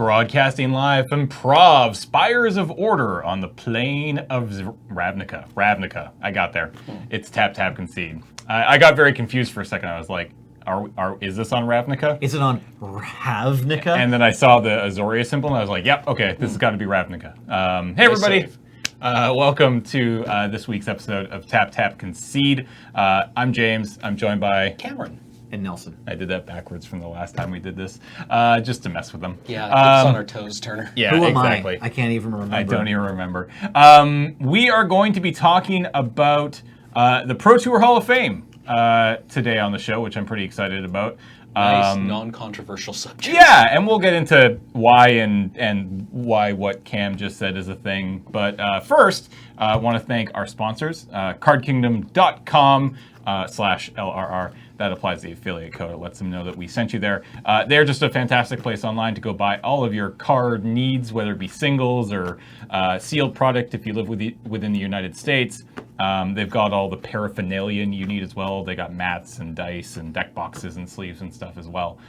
Broadcasting live from Prov, Spires of Order on the plane of Ravnica. Ravnica. I got there. It's Tap Tap Concede. I got very confused for a second. I was like, is this on Ravnica? Is it on Ravnica? And then I saw the Azoria symbol, and I was like, yep, okay, this has got to be Ravnica. Hey, everybody. Welcome to this week's episode of Tap Tap Concede. I'm James. I'm joined by Cameron. And Nelson. I did that backwards from the last time we did this, just to mess with them. Yeah, keep us on our toes, Turner. Yeah, Who am exactly. I can't even remember. I don't even remember. We are going to be talking about the Pro Tour Hall of Fame today on the show, which I'm pretty excited about. Nice, non-controversial subject. Yeah, and we'll get into why and why what Cam just said is a thing. But first, I want to thank our sponsors, cardkingdom.com/LRR. That applies the affiliate code. It lets them know that we sent you there. They're just a fantastic place online to go buy all of your card needs, whether it be singles or sealed product if you live within the United States. They've got all the paraphernalia you need as well. They got mats and dice and deck boxes and sleeves and stuff as well.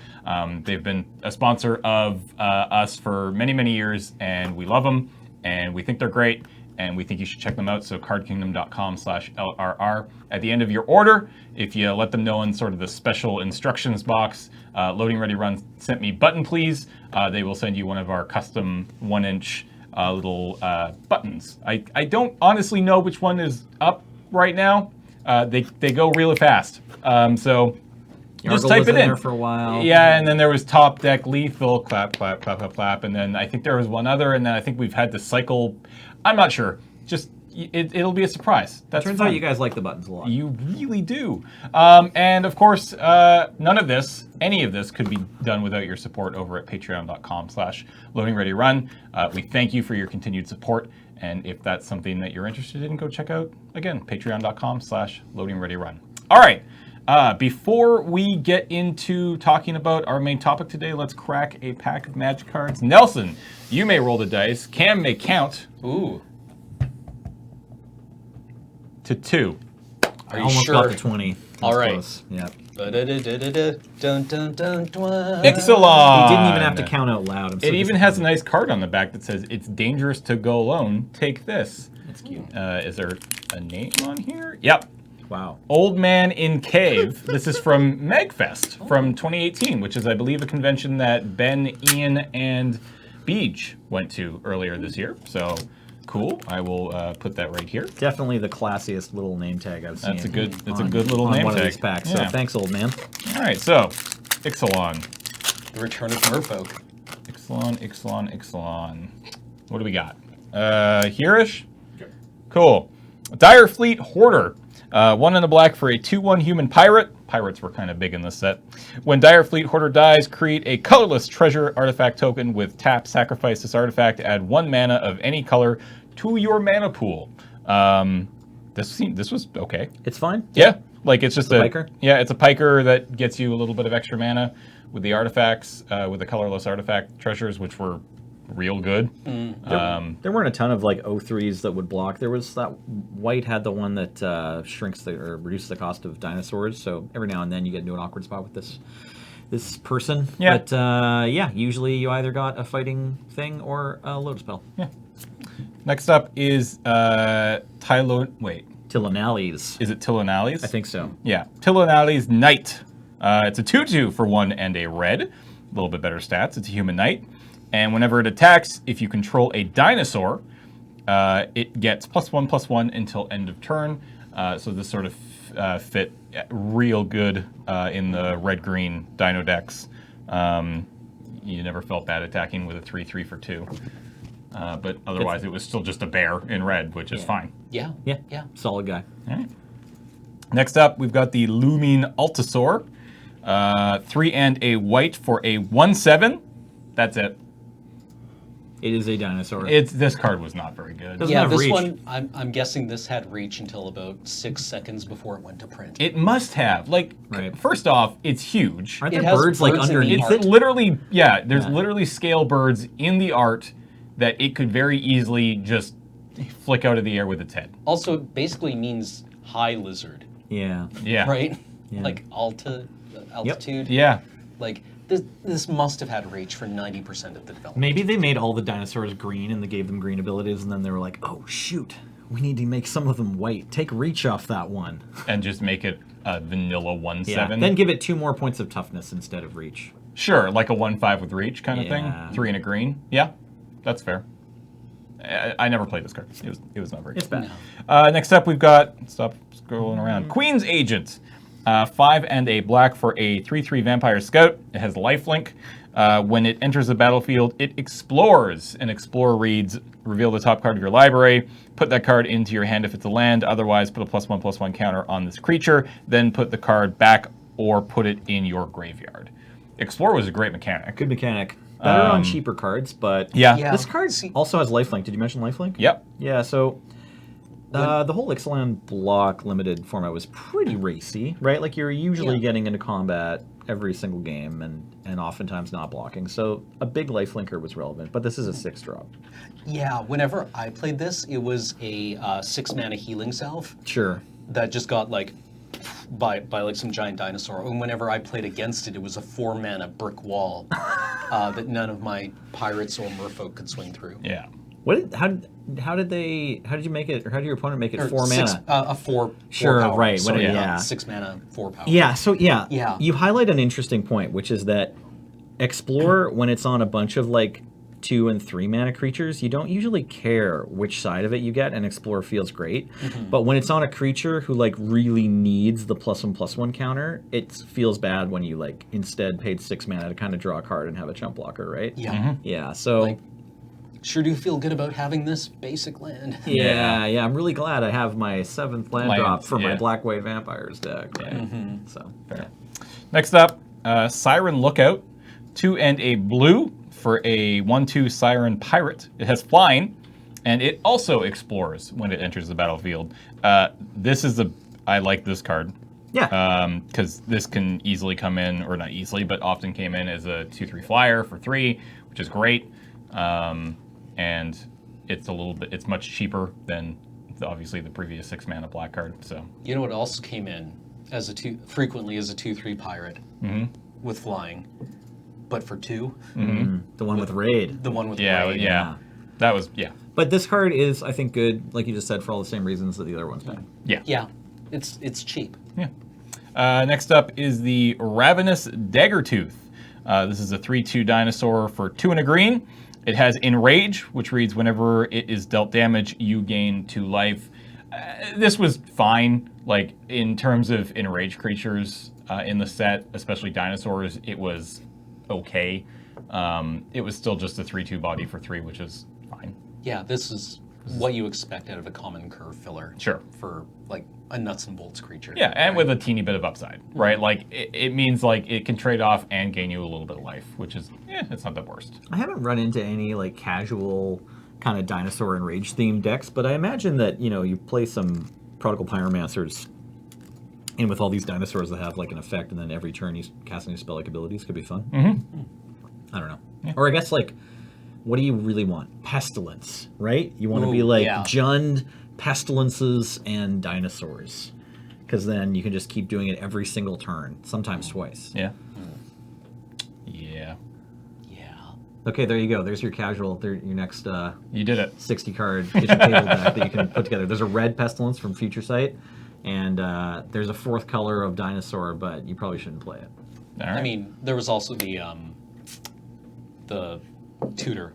They've been a sponsor of us for many, many years, and we love them, and we think they're great, and we think you should check them out. So cardkingdom.com/LRR. At the end of your order, if you let them know in sort of the special instructions box, Loading Ready Run sent me button please, they will send you one of our custom 1-inch little buttons. I don't honestly know which one is up right now. They go really fast. So just type it in. There for a while. Yeah, and then there was Top Deck Lethal, clap, clap, clap, clap, clap, and then I think there was one other, and then I think we've had to cycle. I'm not sure. Just it'll be a surprise. That turns out you guys like the buttons a lot. You really do. And of course, none of this, any of this, could be done without your support over at patreon.com/loadingreadyrun. We thank you for your continued support. And if that's something that you're interested in, go check out, again, patreon.com/loadingreadyrun. All right. Before we get into talking about our main topic today, let's crack a pack of Magic cards. Nelson, you may roll the dice. Cam may count. Ooh. To 2. Are you almost sure? got the 20. All right. Close. Yeah. Dun, dun, dun, dun. Excellent. He didn't even have to count out loud. It even has a nice card on the back that says, "It's dangerous to go alone. Take this." That's cute. Is there a name on here? Yep. Wow. Old Man in Cave. This is from Magfest from 2018, which is, I believe, a convention that Ben, Ian, and Beej went to earlier this year. So cool. I will put that right here. Definitely the classiest little name tag I've seen. That's a good little name one tag. Of these packs. Yeah. So thanks, old man. All right. So Ixalan. The Return of Merfolk. Ixalan. What do we got? Here-ish? Okay. Cool. Dire Fleet Hoarder. 1 in a black for a 2/1 human pirate. Pirates were kind of big in this set. When Dire Fleet Hoarder dies, create a colorless treasure artifact token with tap, sacrifice this artifact, add 1 mana of any color to your mana pool. This was okay. It's fine. Yeah. Like it's just a piker? Yeah, it's a piker that gets you a little bit of extra mana with the artifacts, with the colorless artifact treasures, which were real good. There weren't a ton of like 0-3s that would block. There was that white had the one that shrinks or reduces the cost of dinosaurs. So every now and then you get into an awkward spot with this person. Yeah. But yeah, usually you either got a fighting thing or a load spell. Yeah. Next up is Tilonales. Is it Tilonales? I think so. Yeah. Tilonales Knight. It's a 2/2 for 1 and a red. A little bit better stats. It's a human knight. And whenever it attacks, if you control a dinosaur, it gets +1/+1 until end of turn. So this sort of fit real good in the red-green dino decks. You never felt bad attacking with a 3/3 for 2. But otherwise, it was still just a bear in red, which is fine. Yeah. Solid guy. All right. Next up, we've got the Looming Altasaur. 3 and a white for a 1/7. That's it. It is a dinosaur. This card was not very good. Doesn't Yeah, have this reach. one, I'm guessing this had reach until about 6 seconds before it went to print. It must have. Like, Right. first off, it's huge. Aren't It there has birds like birds in the underneath art. it? Literally, there's Yeah. literally scale birds in the art that it could very easily just flick out of the air with its head. Also, it basically means high lizard, Yeah. Yeah. right? Yeah. Like altitude. Yeah. Like, This must have had reach for 90% of the development. Maybe they made all the dinosaurs green and they gave them green abilities, and then they were like, oh, shoot, we need to make some of them white. Take reach off that one. And just make it a vanilla 1/7. Yeah, then give it 2 more points of toughness instead of reach. Sure, like a 1/5 with reach kind of Yeah. thing. 3 and a green. Yeah, that's fair. I never played this card. It was not very It's good. bad. Next up, we've got, stop scrolling around, Queen's Agent. 5 and a black for a 3/3 Vampire Scout. It has lifelink. When it enters the battlefield, it explores. And Explore reads, reveal the top card of your library, put that card into your hand if it's a land, otherwise put a +1/+1 counter on this creature, then put the card back or put it in your graveyard. Explore was a great mechanic. Good mechanic. Better on cheaper cards, but Yeah. Yeah. this card also has lifelink. Did you mention lifelink? Yep. Yeah, so the whole Ixalan block limited format was pretty racy, right? Like you're usually getting into combat every single game and oftentimes not blocking. So a big lifelinker was relevant, but this is a 6-drop. Yeah, whenever I played this, it was a 6-mana healing salve Sure. that just got like by like some giant dinosaur. And whenever I played against it, it was a 4-mana brick wall that none of my pirates or merfolk could swing through. Yeah. How did you make it, or how did your opponent make it Or 4 six- mana? a 4. Sure, power. right, So when it- yeah, yeah. 6 mana, 4 power. Yeah, so Yeah. you highlight an interesting point, which is that Explore, when it's on a bunch of like 2 and 3 mana creatures, you don't usually care which side of it you get, and Explore feels great. But when it's on a creature who like really needs the +1/+1 counter, it feels bad when you like instead paid 6 mana to kind of draw a card and have a chump blocker, right? Yeah. Yeah, so Like, sure do feel good about having this basic land. yeah, I'm really glad I have my 7th land drop Lands, for my yeah. black-white vampires deck. Right? So yeah. Next up, Siren Lookout. 2 and a blue for a 1/2 Siren Pirate. It has flying, and it also explores when it enters the battlefield. I like this card. Yeah. Because this can easily come in, or not easily, but often came in as a 2/3 flyer for 3, which is great. And it's much cheaper than obviously the previous 6 mana black card. So You know what also came in as frequently as a 2/3 pirate with flying, but for 2, The one with raid. the one with yeah, raid. yeah, that was But this card is, I think, good, like you just said, for all the same reasons that the other one's been. Yeah, it's cheap. Yeah. Next up is the Ravenous Daggertooth. This is a 3/2 dinosaur for 2 and a green. It has Enrage, which reads whenever it is dealt damage, you gain 2 life. This was fine, like in terms of Enrage creatures in the set, especially dinosaurs. It was okay. It was still just a 3/2 body for 3, which is fine. Yeah, this is what you expect out of a common curve filler. Sure. For like a nuts and bolts creature. Yeah, and with a teeny bit of upside, right? Like it means like it can trade off and gain you a little bit of life, which is it's not the worst. I haven't run into any like casual kind of dinosaur and rage themed decks, but I imagine that you play some Prodigal Pyromancers in with all these dinosaurs that have like an effect, and then every turn you cast new spell like abilities could be fun. I don't know. Yeah. Or I guess like, what do you really want? Pestilence, right? You want to be Ooh, like yeah. Jund, Pestilences, and dinosaurs, because then you can just keep doing it every single turn, sometimes twice. Yeah. Yeah. Yeah. Okay, there you go. There's your casual. Your next You did it. 60 card kitchen table deck that you can put together. There's a red Pestilence from Future Sight, and there's a 4th color of dinosaur, but you probably shouldn't play it. All right. I mean, there was also the tutor,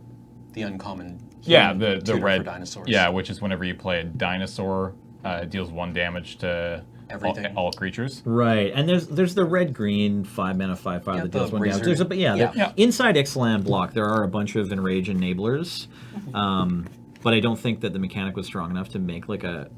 the uncommon. yeah, human the tutor red for dinosaurs. Yeah, which is whenever you play a dinosaur, it deals 1 damage to Everything. all creatures. Right, and there's the red green 5 mana 5/5 Yeah, that deals the 1 damage. wizard. There's Yeah. inside Ixalan block there are a bunch of enrage enablers, but I don't think that the mechanic was strong enough to make like a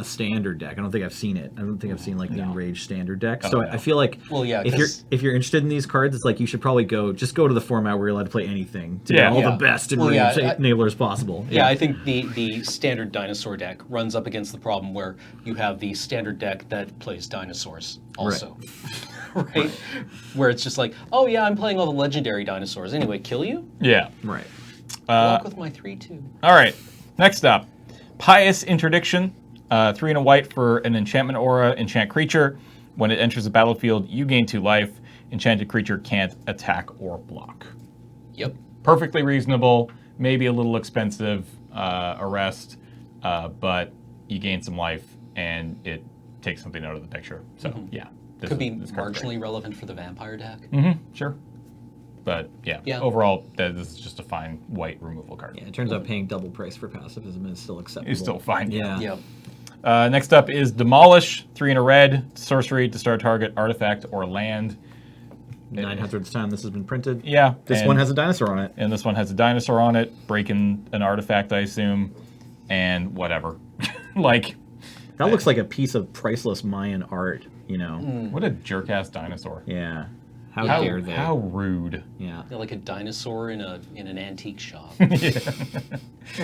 standard deck. I don't think I've seen it. I don't think I've seen like the enraged standard deck. So no. I feel like Well, yeah, if you're interested in these cards, it's like you should probably go to the format where you're allowed to play anything to Yeah. get all Yeah. the best Well, enraged yeah, enablers possible. Yeah, I think the standard dinosaur deck runs up against the problem where you have the standard deck that plays dinosaurs also. Right? Where it's just like, oh yeah, I'm playing all the legendary dinosaurs. Anyway, kill you? Yeah. Right. Block with my 3/2. All right. Next up, Pious Interdiction. 3 and a white for an enchantment aura, enchant creature. When it enters the battlefield, you gain 2 life. Enchanted creature can't attack or block. Yep. Perfectly reasonable, maybe a little expensive arrest, but you gain some life and it takes something out of the picture. So yeah, Could be this card's great. marginally relevant for the vampire deck. Sure. But yeah, Yeah. overall, this is just a fine white removal card. Yeah, it turns out paying double price for pacifism is still acceptable. It's still fine. Yeah. Yep. Next up is Demolish, 3 in a red, sorcery to start target artifact or land. 900th time this has been printed. Yeah. This one has a dinosaur on it. And this one has a dinosaur on it, breaking an artifact, I assume, and whatever. Like, That looks like a piece of priceless Mayan art, you know? what a jerk-ass dinosaur. Yeah. How dare they? How rude. Yeah. They're like a dinosaur in an antique shop. There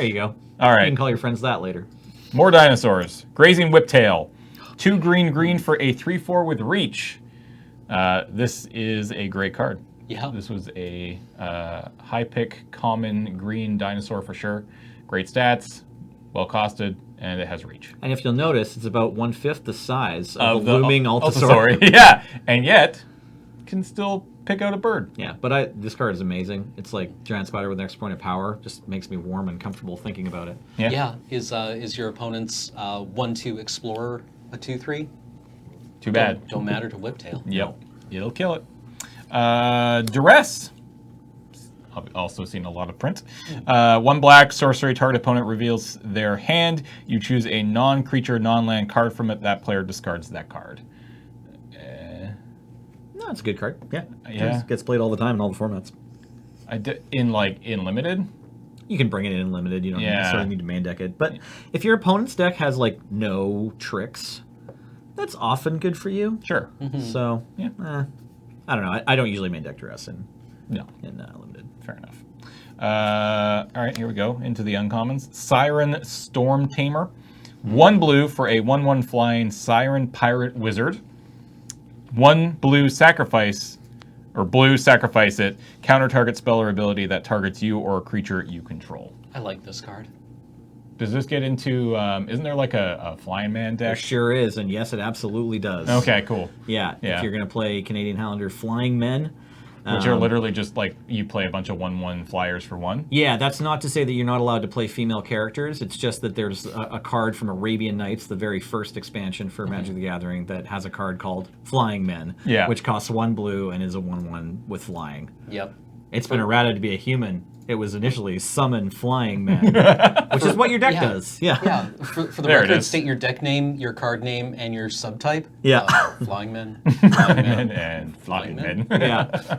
you go. All You right. can call your friends that later. More dinosaurs. Grazing Whiptail. 2 green for a 3/4 with reach. This is a great card. Yeah. This was a high pick, common green dinosaur for sure. Great stats, well costed, and it has reach. And if you'll notice, it's about 1/5 the size of the looming Altasaur. Altasaur. Yeah, and yet can still pick out a bird. Yeah, but this card is amazing. It's like Giant Spider with an extra point of power. Just makes me warm and comfortable thinking about it. Yeah. Yeah. Is your opponent's 1/2 Explorer a 2/3? Too bad. Don't matter to Whiptail. Yep. It'll kill it. Duress. I've also seen a lot of print. 1 black, sorcery, target opponent reveals their hand. You choose a non-creature, non-land card from it. That player discards that card. No, it's a good card. Yeah. Yeah. Gets played all the time in all the formats. In limited? You can bring it in limited. You don't Yeah. necessarily need to main deck it. But if your opponent's deck has like no tricks, that's often good for you. Sure. So, Yeah. I don't know. I don't usually main deck Duress in No. limited. Fair enough. All right, here we go. Into the uncommons. Siren Storm Tamer. 1 blue for a 1/1 flying Siren Pirate Wizard. 1 blue sacrifice it. Counter target spell or ability that targets you or a creature you control. I like this card. Does this get into, isn't there like a Flying Man There deck? sure is, and yes, it absolutely does. Okay, cool. Yeah, Yeah. if you're going to play Canadian Highlander Flying Men. Which are literally just like, you play a bunch of 1/1 flyers for 1. Yeah, that's not to say that you're not allowed to play female characters. It's just that there's a card from Arabian Nights, the very first expansion for Magic the Gathering, that has a card called Flying Men, Yeah. which costs 1 blue and is a 1/1 with flying. Yep. It's been errated to be a human. It was initially Summon Flying Men, which is what your deck does. Yeah. Yeah. For the There it record, is. state your deck name, your card name, and your subtype. Yeah. Flying Men. Flying Men. and Flying Flying Men.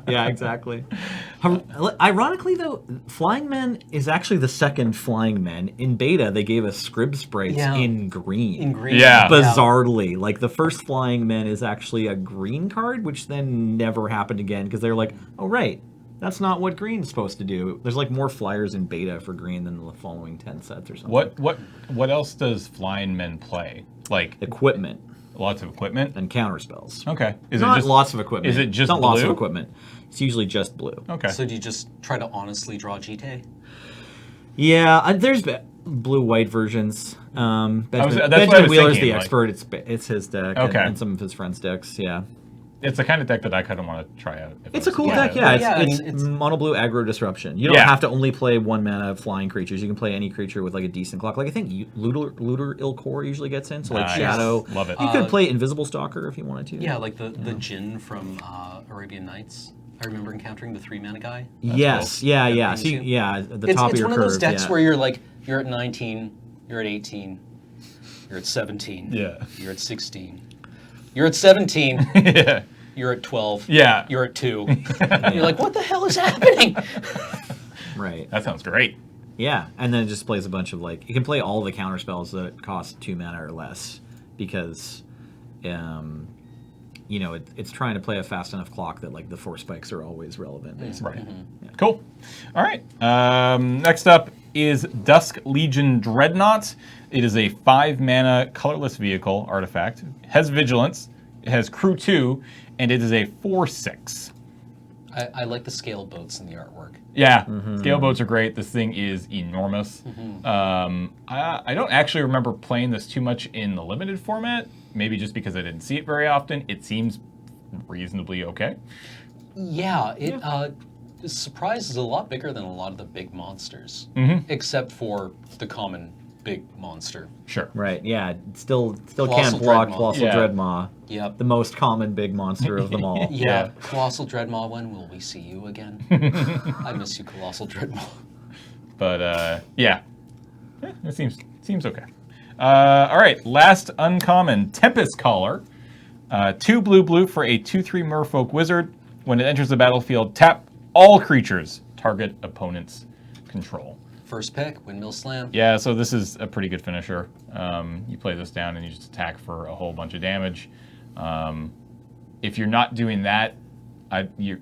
Yeah, exactly. Ironically, though, Flying Men is actually the second Flying Men. In beta, they gave us Scrib Sprites Yeah. in green. In green. Yeah. Bizarrely. Like, the first Flying Men is actually a green card, which then never happened again, because they were like, oh, right, that's not what green's supposed to do. There's, like, more flyers in beta for green than the following 10 sets or something. What else does Flying Men play? Like, Equipment lots of equipment? and counter spells. Okay. Is Not it just lots of equipment. is it just Not lots of blue? equipment. It's usually just blue. Okay. So do you just try to honestly draw GT? Yeah, there's blue-white versions. that's what I Benjamin was Wheeler's thinking, the like- expert. It's his deck Okay. and some of his friends' decks. Yeah, It's the kind of deck that I kind of want to try out. if I it's a was cool to deck. play Yeah, it. Yeah, I it's mean, it's- mono blue aggro disruption. You don't Yeah. have to only play 1 mana flying creatures. You can play any creature with like a decent clock. Like I think Looter Ilkor usually gets in. So like Nice. Shadow. Love it. You could play Invisible Stalker if you wanted to. Yeah, like the Jinn from Arabian Nights. I remember encountering the 3-mana guy. Yes. cool. Yeah. Yeah, So thank you. at the It's top of one your of curve. those decks yeah. where you're like, you're at 19, you're at 18, you're at 17, Yeah. you're at 16, you're at 17, yeah. you're at 12, Yeah. you're at 2. And you're like, what the hell is happening? Right. That sounds great. Yeah, and then it just plays a bunch of like you can play all the counter spells that cost 2 mana or less because, it's trying to play a fast enough clock that like the 4 spikes are always relevant. Basically. Right. Cool. All right. Next up is Dusk Legion Dreadnought. It is a 5 mana colorless vehicle artifact. Has vigilance. It has crew 2, and it is a 4/6. I like the scale boats in the artwork. Yeah, scale boats are great. This thing is enormous. I don't actually remember playing this too much in the limited format. Maybe just because I didn't see it very often. It seems reasonably okay. Yeah, Surprise is a lot bigger than a lot of the big monsters, except for the common big monster. Sure. Right, yeah. Still Colossal can't block Dreadmaw. Colossal Yeah. Dreadmaw. Yep. The most common big monster of them all. Yeah, Colossal Dreadmaw, when will we see you again? I miss you, Colossal Dreadmaw. But yeah, it seems okay. All right, last uncommon, Tempest Caller. 2 blue for a 2/3 Merfolk Wizard. When it enters the battlefield, tap all creatures target opponent's control. First pick, Windmill Slam. Yeah, so this is a pretty good finisher. You play this down and you just attack for a whole bunch of damage. If you're not doing that,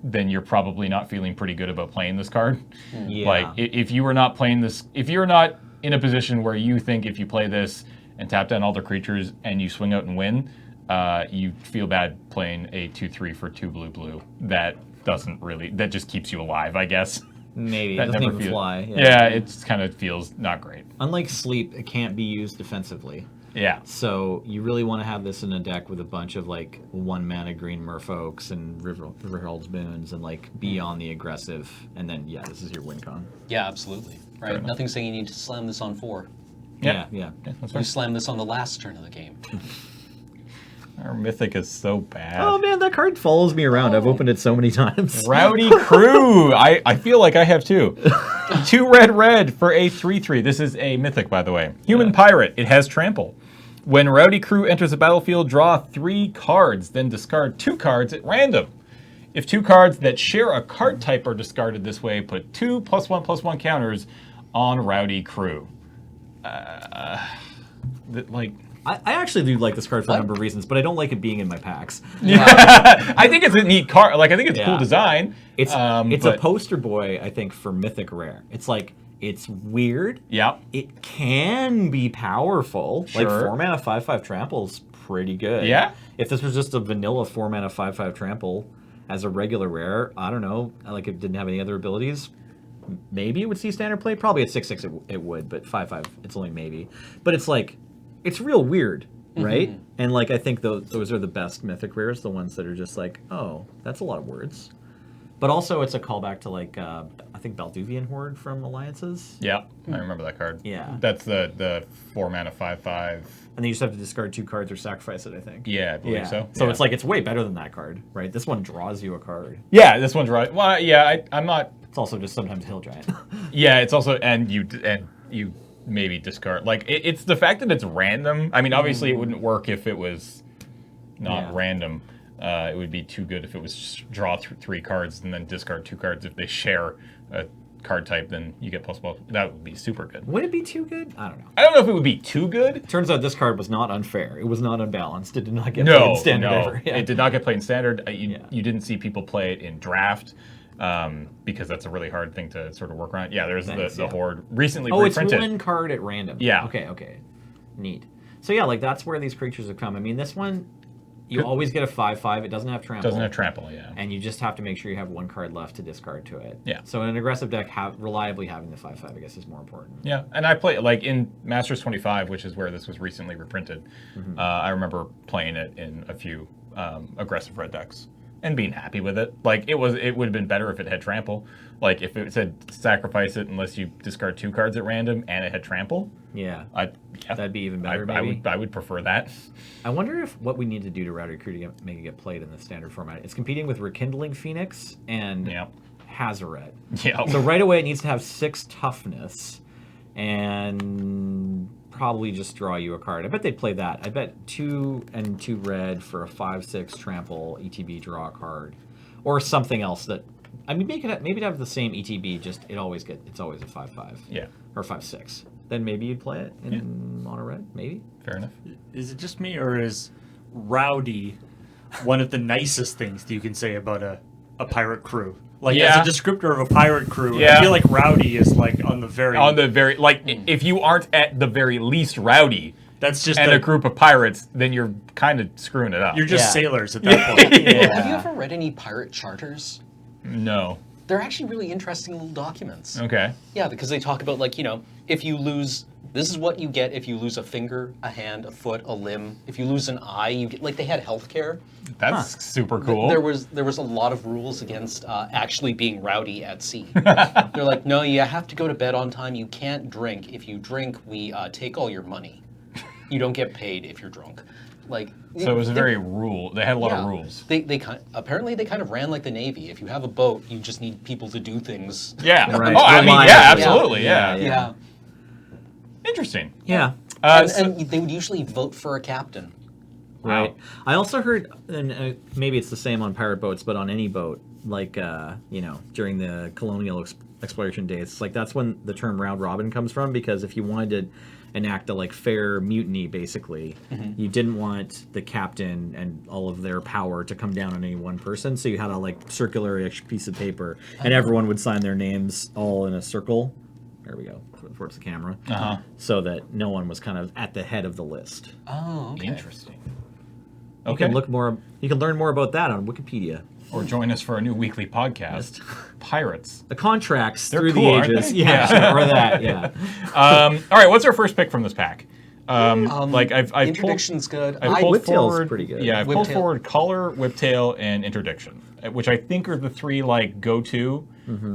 then you're probably not feeling pretty good about playing this card. Yeah. Like, if you were not playing this, if you're not in a position where you think if you play this and tap down all the creatures and you swing out and win, you feel bad playing a 2/3 for 2 blue. That just keeps you alive, I guess. Maybe. That It doesn't never even feels- fly. Yeah, it just kind of feels not great. Unlike Sleep, it can't be used defensively. Yeah. So you really want to have this in a deck with a bunch of like 1 mana green Merfolks and Riverhold Moons and like be on the aggressive. And then, yeah, this is your win con. Yeah, absolutely. Right. enough. Nothing saying you need to slam this on 4. Yeah. Yeah, that's You right. slam this on the last turn of the game. Our Mythic is so bad. Oh man, that card follows me around. I've opened it so many times. Rowdy Crew. I feel like I have two. 2 red for a 3/3. This is a Mythic, by the way. Human Pirate. It has Trample. When Rowdy Crew enters the battlefield, draw 3 cards, then discard 2 cards at random. If 2 cards that share a card type are discarded this way, put 2 +1/+1 counters on Rowdy Crew. I actually do like this card for a number of reasons, but I don't like it being in my packs. I think it's a neat card. Like, I think it's a cool Yeah. design. It's a but- poster boy, I think, for Mythic Rare. It's like, it's weird. Yeah. It can be powerful. Like Sure. 4 mana 5/5 trample's pretty good. Yeah. If this was just a vanilla 4 mana 5/5 trample as a regular rare, I don't know. Like it didn't have any other abilities. Maybe it would see standard play. Probably at 6/6 it would, but 5/5 it's only maybe. But it's like, it's real weird, right? And like I think those are the best Mythic rares, the ones that are just like, oh, that's a lot of words. But also it's a callback to like I think Balduvian Horde from Alliances. Yeah, I remember that card. Yeah. That's the 4 mana 5/5. And then you just have to discard 2 cards or sacrifice it, I think. Yeah, I believe so. So Yeah. it's like, it's way better than that card, right? This one draws you a card. Yeah, this one's right. Well, yeah, I'm not. It's also just sometimes Hill Giant. Yeah, it's also and you maybe discard like it's the fact that it's random. I mean, obviously it wouldn't work if it was not Yeah. random. It would be too good if it was just draw 3 cards and then discard 2 cards. If they share a card type, then you get +1. That would be super good. Would it be too good? I don't know. I don't know if it would be too good. Turns out this card was not unfair. It was not unbalanced. It did not get played No, in standard no, ever. Yeah. it did not get played in standard. Yeah. You didn't see people play it in draft because that's a really hard thing to sort of work around. Yeah, there's Thanks, the yeah. Horde recently Oh, it's reprinted. 1 card at random. Yeah. Okay. Neat. So yeah, like that's where these creatures have come. I mean, this one, you always get a 5/5. It doesn't have trample. Doesn't have trample, yeah. And you just have to make sure you have 1 card left to discard to it. Yeah. So in an aggressive deck, reliably having the 5/5, I guess, is more important. Yeah, and I play like in Masters 25, which is where this was recently reprinted. I remember playing it in a few aggressive red decks and being happy with it. Like it would have been better if it had trample. Like if it said sacrifice it unless you discard 2 cards at random and it had trample. Yeah. Yeah, That'd be even better, I maybe. would prefer that. I wonder if what we need to do to Rowdy Crew to make it get played in the standard format. It's competing with Rekindling Phoenix and Yeah. Hazaret. Yeah. So right away it needs to have 6 toughness and probably just draw you a card. I bet they'd play that. I bet 2 and 2 red for a 5/6 trample ETB draw a card. Or something else that, I mean, maybe have the same ETB, just it's always a 5/5. Yeah, Or 5/6. Then maybe you'd play it in mono red, maybe. fair enough. Is it just me, or is rowdy one of the nicest things that you can say about a pirate crew? Like, Yeah. as a descriptor of a pirate crew, Yeah. I feel like rowdy is like on the very... If you aren't at the very least rowdy That's just and a group of pirates, then you're kind of screwing it up. You're just Yeah. sailors at that point. Have you ever read any pirate charters? No. They're actually really interesting little documents. Okay. Yeah, because they talk about, like, if you lose, this is what you get if you lose a finger, a hand, a foot, a limb. If you lose an eye, you get, like, they had healthcare. That's super cool. There was a lot of rules against actually being rowdy at sea. They're like, no, you have to go to bed on time. You can't drink. If you drink, we take all your money. You don't get paid if you're drunk. Like, so it was a very rule. They had a lot of rules. Apparently they kind of ran like the Navy. If you have a boat, you just need people to do things. Yeah. Right. Oh, I mean, Reliably. yeah, absolutely. Yeah. Yeah. Interesting. Yeah. And they would usually vote for a captain. Right. I also heard, and maybe it's the same on pirate boats, but on any boat, like, during the colonial exploration days, like that's when the term round robin comes from, because if you wanted to enact a fair mutiny, basically, you didn't want the captain and all of their power to come down on any one person, so you had a circular piece of paper, and everyone would sign their names all in a circle. There we go, towards the camera, so that no one was kind of at the head of the list. Oh, okay. Interesting. You Okay. You can learn more about that on Wikipedia. Or join us for a new weekly podcast, Pirates. The contracts They're through cool, the aren't ages, they? yeah, Yeah. or that, yeah. All right, what's our first pick from this pack? I've Interdiction's good. I've pulled Whiptail's forward, pretty good. Yeah, I've pulled Whiptail. forward Collar, Whiptail, and Interdiction, which I think are the three go-to.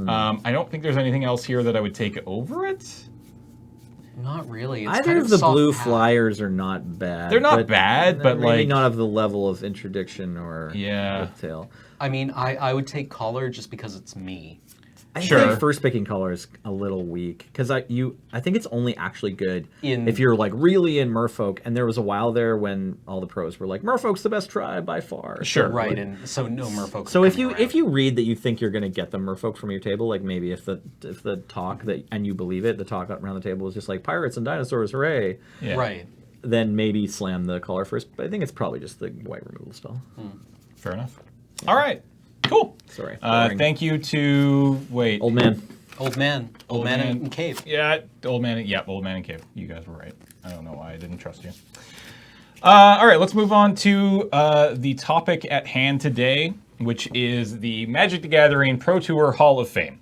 I don't think there's anything else here that I would take over it. Not really. It's Either kind of the soft blue pack. flyers are not bad. They're not bad, but, maybe like- not of the level of Interdiction or Yeah. Whiptail. I mean, I would take Collar just because it's me. I Sure. think first picking Color is a little weak because I think it's only actually good In- if you're really in Merfolk. And there was a while there when all the pros were like, Merfolk's the best tribe by far. Sure. Right, and so no merfolk. So are if coming you around. if you read that you think you're going to get the Merfolk from your table, like maybe if the talk that and you believe it, the talk around the table is just like pirates and dinosaurs, hooray! Yeah. Right. Then maybe slam the color first. But I think it's probably just the white removal spell. Fair enough. All right. Cool. Sorry. Boring. Thank you to Old man. Old man in cave. Yeah, Old Man and Cave. You guys were right. I don't know why I didn't trust you. All right, let's move on to the topic at hand today, which is the Magic the Gathering Pro Tour Hall of Fame,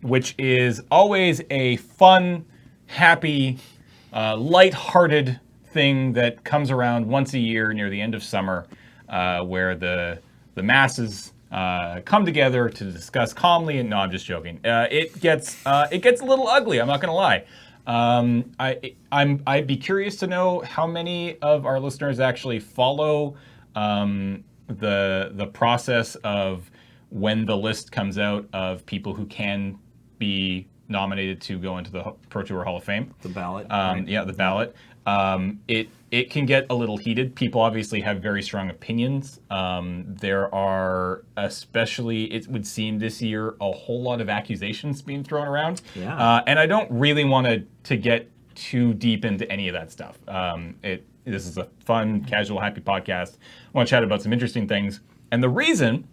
which is always a fun, happy, light-hearted thing that comes around once a year near the end of summer, where the masses come together to discuss calmly. And no, I'm just joking. It gets a little ugly. I'm not gonna lie. I'd be curious to know how many of our listeners actually follow the process of when the list comes out of people who can be nominated to go into the Pro Tour Hall of Fame. The ballot. Yeah, the ballot. It can get a little heated. People obviously have very strong opinions. There are, especially, it would seem this year, a whole lot of accusations being thrown around. Yeah. And I don't really want to get too deep into any of that stuff. This is a fun, casual, happy podcast. I want to chat about some interesting things. And the reason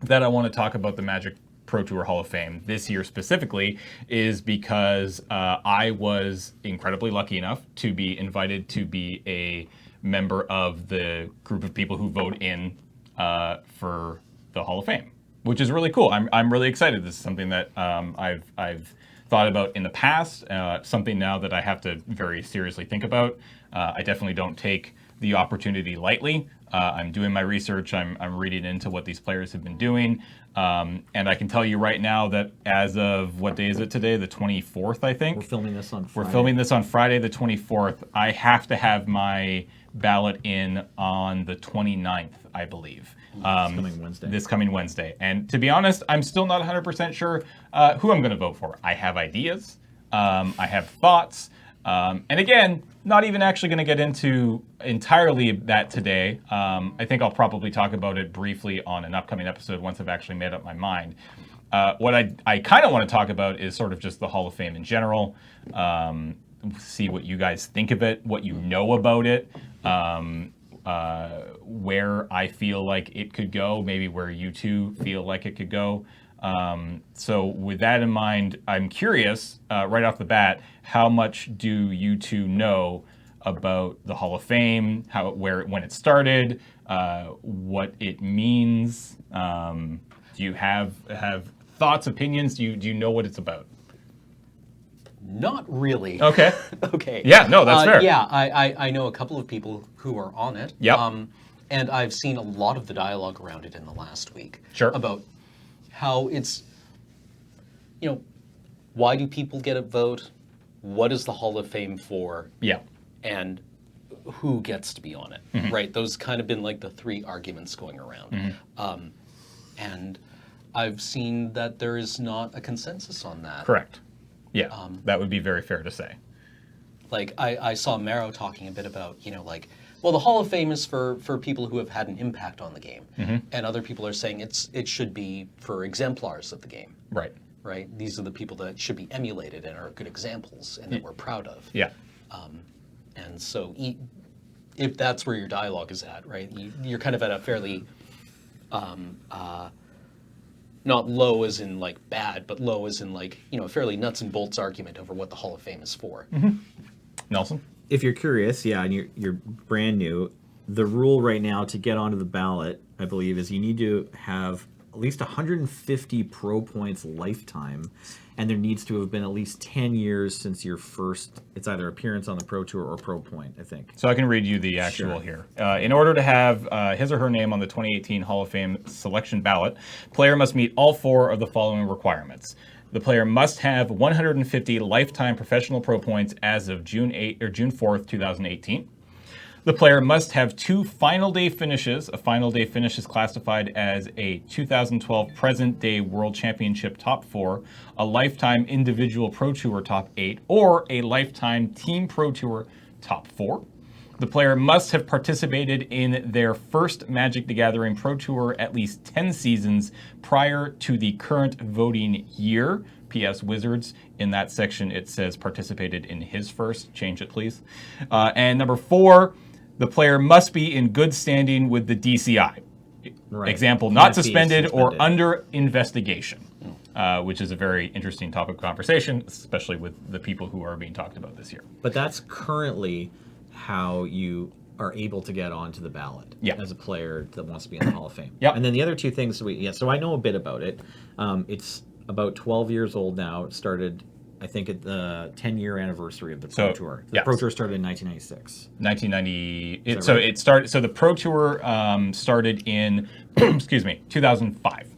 that I want to talk about the Magic Pro Tour Hall of Fame this year specifically is because I was incredibly lucky enough to be invited to be a member of the group of people who vote in for the Hall of Fame, which is really cool. I'm really excited. This is something that I've thought about in the past, something now that I have to very seriously think about. I definitely don't take the opportunity lightly. I'm doing my research. I'm reading into what these players have been doing. And I can tell you right now that as of, what day is it today? The 24th, I think. We're filming this on Friday. We're filming this on Friday the 24th. I have to have my ballot in on the 29th, I believe. coming Wednesday. This coming Wednesday. And to be honest, I'm still not 100% sure who I'm going to vote for. I have ideas. I have thoughts. And again, not even actually going to get into entirely that today. I think I'll probably talk about it briefly on an upcoming episode once I've actually made up my mind. What I kind of want to talk about is sort of just the Hall of Fame in general. See what you guys think of it, what you know about it, where I feel like it could go, maybe where you two feel like it could go. So with that in mind, I'm curious, right off the bat, how much do you two know about the Hall of Fame, when it started, what it means? Do you have thoughts, opinions? Do you know what it's about? Not really. Okay. Okay. Yeah, no, that's fair. Yeah, I know a couple of people who are on it. Yep. And I've seen a lot of the dialogue around it in the last week. Sure. About how it's, why do people get a vote? What is the Hall of Fame for? Yeah. And who gets to be on it, right? Those kind of been like the three arguments going around. And I've seen that there is not a consensus on that. Correct. Yeah, that would be very fair to say. Like I saw Marrow talking a bit about, well, the Hall of Fame is for people who have had an impact on the game, and other people are saying it should be for exemplars of the game. Right. Right. These are the people that should be emulated and are good examples and that we're proud of. Yeah. And so, if that's where your dialogue is at, right, you're kind of at a fairly, not low as in like bad, but low as in like, a fairly nuts and bolts argument over what the Hall of Fame is for. Nelson? If you're curious, yeah, and you're brand new, the rule right now to get onto the ballot, I believe, is you need to have at least 150 pro points lifetime, and there needs to have been at least 10 years since your first, it's either appearance on the Pro Tour or Pro Point, I think. So I can read you the actual Sure. here. In order to have his or her name on the 2018 Hall of Fame selection ballot, player must meet all four of the following requirements. The player must have 150 lifetime professional pro points as of June 4th, 2018. The player must have 2 final day finishes. A final day finish is classified as a 2012 present day World Championship top 4, a lifetime individual Pro Tour top 8, or a lifetime team Pro Tour top 4. The player must have participated in their first Magic the Gathering Pro Tour at least 10 seasons prior to the current voting year. P.S. Wizards, in that section it says participated in his first. Change it, please. And number 4, the player must be in good standing with the DCI. Right. Example, Can't not be suspended or suspended. under investigation, which is a very interesting topic of conversation, especially with the people who are being talked about this year. But that's currently how you are able to get onto the ballot as a player that wants to be in the Hall of Fame. Yep. And then the other two things, so I know a bit about it. It's about 12 years old now. It started, I think, at the 10-year anniversary of the Pro Tour. The Pro Tour started in 1996. 1990. Is that right? It started. So the Pro Tour started in, excuse me, 2005.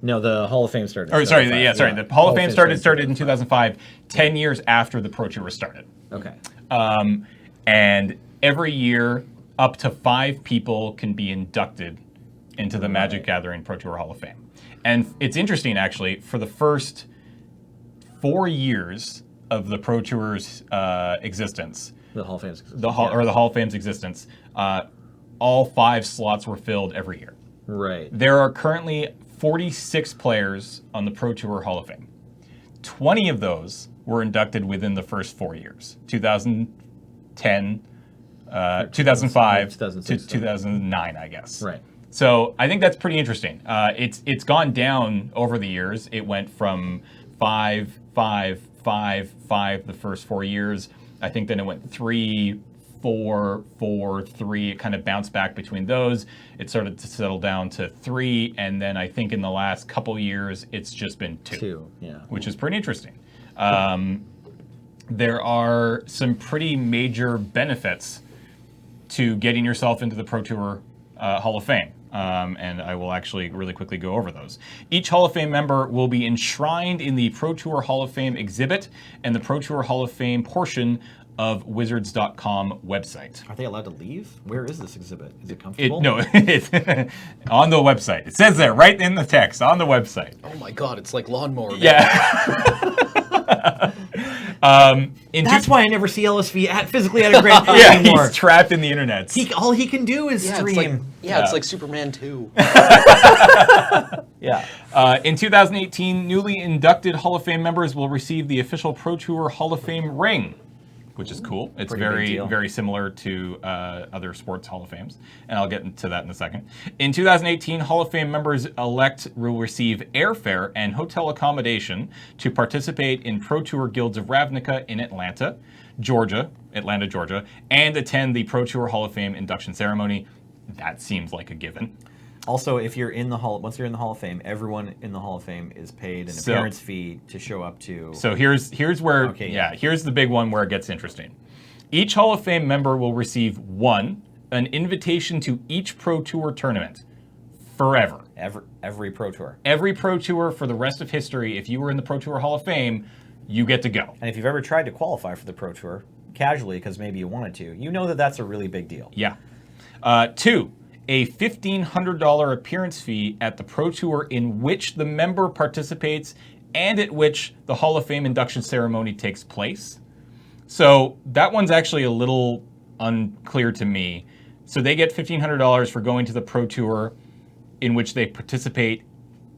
No, the Hall of Fame started. Or sorry, 2005, sorry. The Hall of Fame started in 2005, 10 years after the Pro Tour started. Okay. And every year, up to 5 people can be inducted into the Magic Gathering Pro Tour Hall of Fame. And it's interesting, actually, for the first 4 years of the Pro Tour's existence, The Hall of Fame's the Hall of Fame's existence, all 5 slots were filled every year. Right. There are currently 46 players on the Pro Tour Hall of Fame. 20 of those were inducted within the first 4 years, 2010, 2005 to 2009, I guess. Right. So I think that's pretty interesting. It's gone down over the years. It went from 5, 5, 5, 5 the first 4 years. I think then it went 3, 4, 4, 3. It kind of bounced back between those. It started to settle down to 3, and then I think in the last couple years it's just been 2. 2, yeah. Which is pretty interesting. There are some pretty major benefits to getting yourself into the Pro Tour Hall of Fame. And I will actually really quickly go over those. Each Hall of Fame member will be enshrined in the Pro Tour Hall of Fame exhibit and the Pro Tour Hall of Fame portion of Wizards.com website. Are they allowed to leave? Where is this exhibit? Is it comfortable? It's on the website. It says there, right in the text, on the website. Oh my God, it's like Lawnmower Man. Yeah. That's why I never see LSV physically at a Grand Prix Yeah, anymore. he's trapped in the internet. All he can do is stream. It's like Superman 2. Yeah. In 2018, newly inducted Hall of Fame members will receive the official Pro Tour Hall of Fame ring, which is cool. It's Pretty big very, deal. very similar to other sports Hall of Fames, and I'll get into that in a second. In 2018, Hall of Fame members elect will receive airfare and hotel accommodation to participate in Pro Tour Guilds of Ravnica in Atlanta, Georgia, and attend the Pro Tour Hall of Fame induction ceremony. That seems like a given. Also, if you're in the once you're in the Hall of Fame, everyone in the Hall of Fame is paid an appearance fee to show up to. So here's where here's the big one where it gets interesting. Each Hall of Fame member will receive an invitation to each Pro Tour tournament forever. Every Pro Tour. Every Pro Tour for the rest of history. If you were in the Pro Tour Hall of Fame, you get to go. And if you've ever tried to qualify for the Pro Tour casually because maybe you wanted to, you know that that's a really big deal. Yeah. 2, a $1,500 appearance fee at the Pro Tour in which the member participates and at which the Hall of Fame induction ceremony takes place. So that one's actually a little unclear to me. So they get $1,500 for going to the Pro Tour in which they participate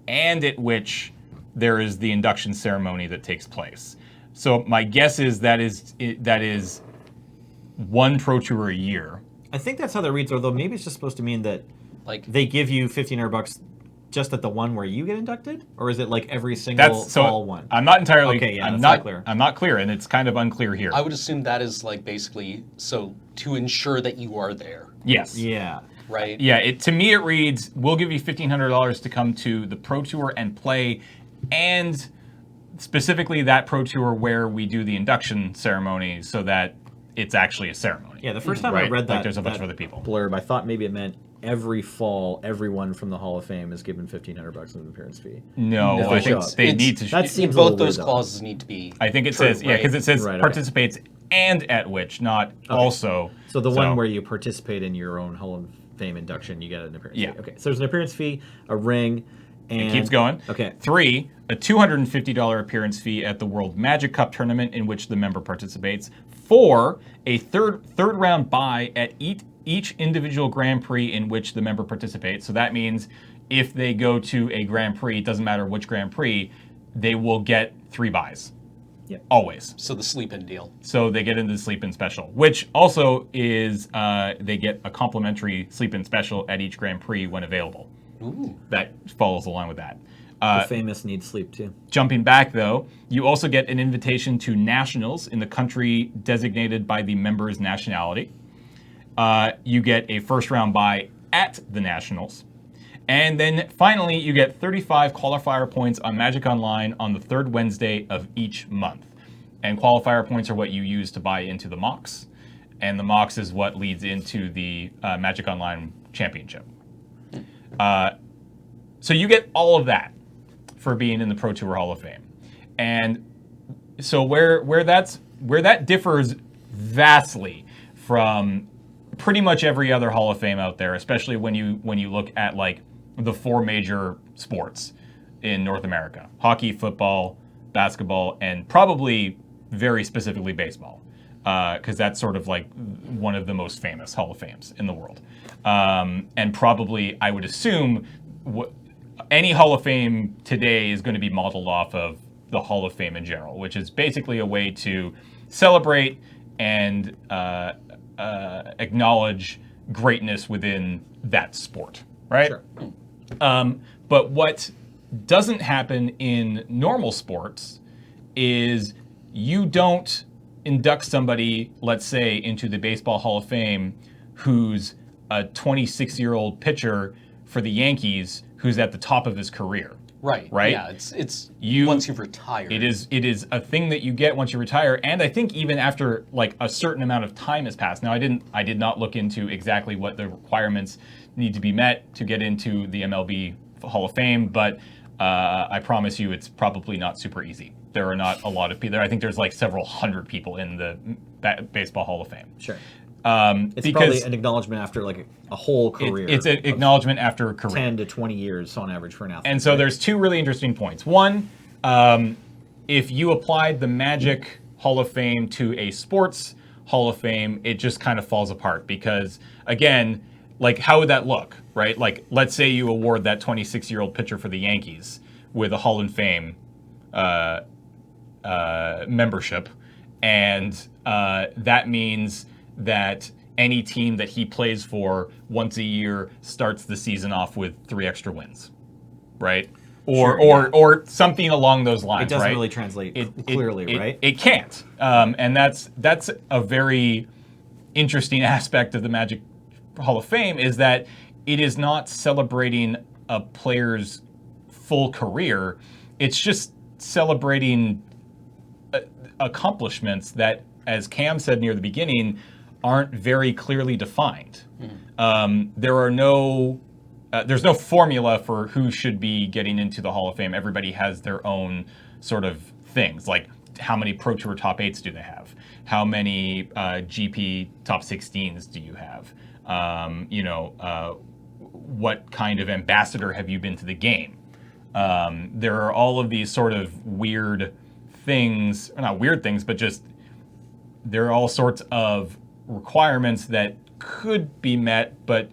and at which there is the induction ceremony that takes place. So my guess is that is one Pro Tour a year. I think that's how that reads, although maybe it's just supposed to mean that Like they give you $1,500 just at the one where you get inducted, or is it like every single fall one? I'm not entirely. Okay, yeah, I'm that's not not clear. I'm not clear, and it's kind of unclear here. I would assume that is like basically so to ensure that you are there, Yes. Yeah. right? Yeah. To me, it reads, "We'll give you $1,500 to come to the Pro Tour and play, and specifically that Pro Tour where we do the induction ceremony, so that it's actually a ceremony." Yeah, the first time I Right, read that, like there's a bunch that of other people. blurb, I thought maybe it meant every fall, everyone from the Hall of Fame is given $1,500 as an appearance fee. No, No, I think it's- they it's- need to. That seems a Both little those weird, though. clauses need to be. I think it true, says right? because it says Right, okay. participates and at which, not also. So the one where you participate in your own Hall of Fame induction, you get an appearance Yeah. fee. Okay, so there's an appearance fee, a ring, and... It keeps going. Okay. 3, a $250 appearance fee at the World Magic Cup tournament in which the member participates. 4, a third round bye at each individual Grand Prix in which the member participates. So that means if they go to a Grand Prix, it doesn't matter which Grand Prix, they will get 3 buys. Yeah. Always. So the sleep-in deal. So they get into the sleep-in special, which also is they get a complimentary sleep-in special at each Grand Prix when available. Ooh. That follows along with that. The famous need sleep, too. Jumping back, though, you also get an invitation to nationals in the country designated by the member's nationality. You get a first-round bye at the nationals. And then finally, you get 35 qualifier points on Magic Online on the third Wednesday of each month. And qualifier points are what you use to buy into the MOCs. And the MOCs is what leads into the Magic Online Championship. So you get all of that for being in the Pro Tour Hall of Fame. And so where that differs vastly from pretty much every other Hall of Fame out there, especially when you look at like the 4 major sports in North America: hockey, football, basketball, and probably very specifically baseball, because that's sort of like one of the most famous Hall of Fames in the world. And probably, I would assume, any Hall of Fame today is going to be modeled off of the Hall of Fame in general, which is basically a way to celebrate and acknowledge greatness within that sport, right? Sure. But what doesn't happen in normal sports is you don't induct somebody, let's say, into the Baseball Hall of Fame who's a 26-year-old pitcher for the Yankees who's at the top of his career. Right. Right? Yeah. It's once you've retired. It is a thing that you get once you retire, and I think even after like a certain amount of time has passed. Now, I did not look into exactly what the requirements need to be met to get into the MLB Hall of Fame, but I promise you, it's probably not super easy. There are not a lot of people. I think there's like several hundred people in the Baseball Hall of Fame. Sure. Because It's probably an acknowledgement after like a whole career. it's an acknowledgement after a career. 10 to 20 years on average for an athlete. And so there's 2 really interesting points. One, if you applied the Magic Hall of Fame to a sports Hall of Fame, it just kind of falls apart because, again, like how would that look, right? Like, let's say you award that 26-year-old pitcher for the Yankees with a Hall of Fame membership, and that means that any team that he plays for once a year starts the season off with 3 extra wins, right? Or something along those lines. it doesn't right? really translate clearly, right? It can't, and that's a very interesting aspect of the Magic Hall of Fame is that it is not celebrating a player's full career. It's just celebrating accomplishments that, as Cam said near the beginning, aren't very clearly defined. There's no formula for who should be getting into the Hall of Fame. Everybody has their own sort of things, like how many Pro Tour top 8s do they have? How many GP top 16s do you have? What kind of ambassador have you been to the game? There are all of these sort of weird things, or not weird things, but just there are all sorts of requirements that could be met, but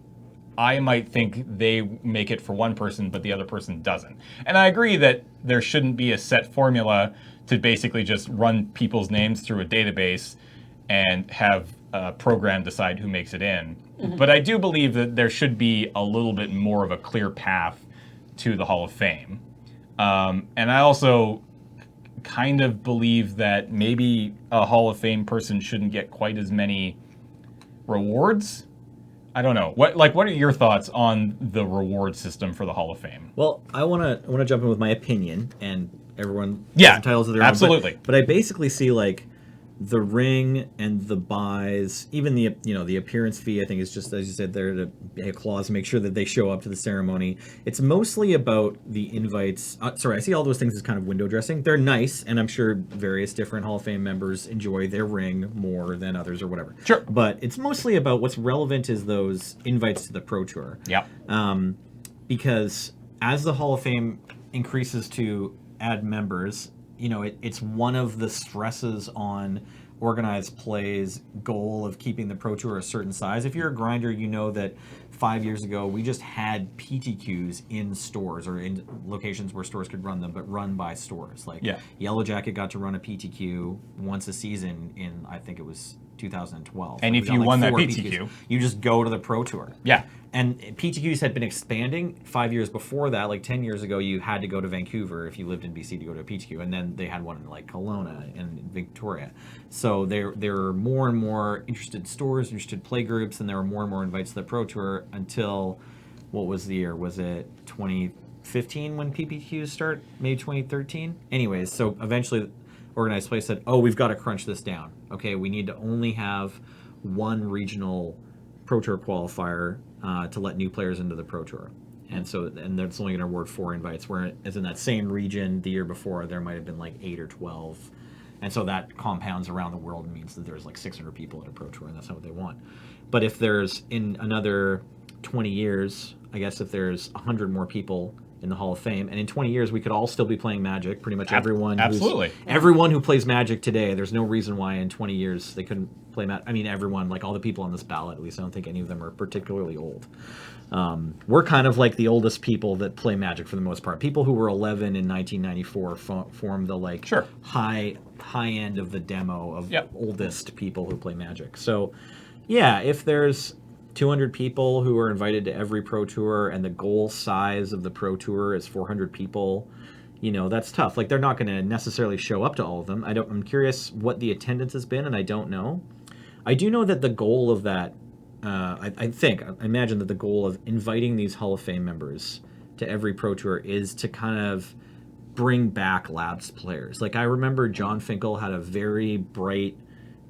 I might think they make it for one person, but the other person doesn't. And I agree that there shouldn't be a set formula to basically just run people's names through a database and have a program decide who makes it in. But I do believe that there should be a little bit more of a clear path to the Hall of Fame. And I also kind of believe that maybe a Hall of Fame person shouldn't get quite as many rewards. I don't know. What are your thoughts on the reward system for the Hall of Fame? Well, I want to jump in with my opinion, and everyone Yeah, has entitled to their absolutely. own. But I basically see like the ring and the buys, even the appearance fee, I think is just, as you said there, to a clause to make sure that they show up to the ceremony. It's mostly about the invites. I see all those things as kind of window dressing. They're nice, and I'm sure various different Hall of Fame members enjoy their ring more than others or whatever. Sure. But it's mostly about what's relevant is those invites to the Pro Tour. Yeah. Because as the Hall of Fame increases to add members, it's one of the stresses on organized play's goal of keeping the Pro Tour a certain size. If you're a grinder, you know that 5 years ago we just had PTQs in stores or in locations where stores could run them, but run by stores. Like Yellow Jacket got to run a PTQ once a season in, I think it was 2012. And if you won that PTQ, you just go to the Pro Tour. Yeah. And PTQs had been expanding 5 years before that. Like 10 years ago, you had to go to Vancouver if you lived in BC to go to a PTQ. And then they had one in like Kelowna and Victoria. So there were more and more interested stores, interested play groups, and there were more and more invites to the Pro Tour until, what was the year? Was it 2015 when PPQs start? Maybe 2013? Anyways, so eventually organized play said, oh, we've got to crunch this down. Okay, we need to only have one regional Pro Tour qualifier to let new players into the Pro Tour. And that's only going to award 4 invites, whereas in that same region the year before there might have been like 8 or 12. And so that compounds around the world and means that there's like 600 people at a Pro Tour, and that's not what they want. But if there's, in another 20 years, I guess if there's 100 more people in the Hall of Fame, and in 20 years we could all still be playing Magic, pretty much everyone. Absolutely. Everyone who plays Magic today, there's no reason why in 20 years they couldn't play Magic. I mean, everyone, like all the people on this ballot, at least I don't think any of them are particularly old. We're kind of like the oldest people that play Magic for the most part. People who were 11 in 1994 form the like high end of the demo of oldest people who play Magic. So yeah, if there's 200 people who are invited to every Pro Tour and the goal size of the Pro Tour is 400 people, that's tough. Like, they're not going to necessarily show up to all of them. I'm curious what the attendance has been, and I don't know. I do know that the goal of that, I imagine that the goal of inviting these Hall of Fame members to every Pro Tour is to kind of bring back lapsed players. Like, I remember John Finkel had a very bright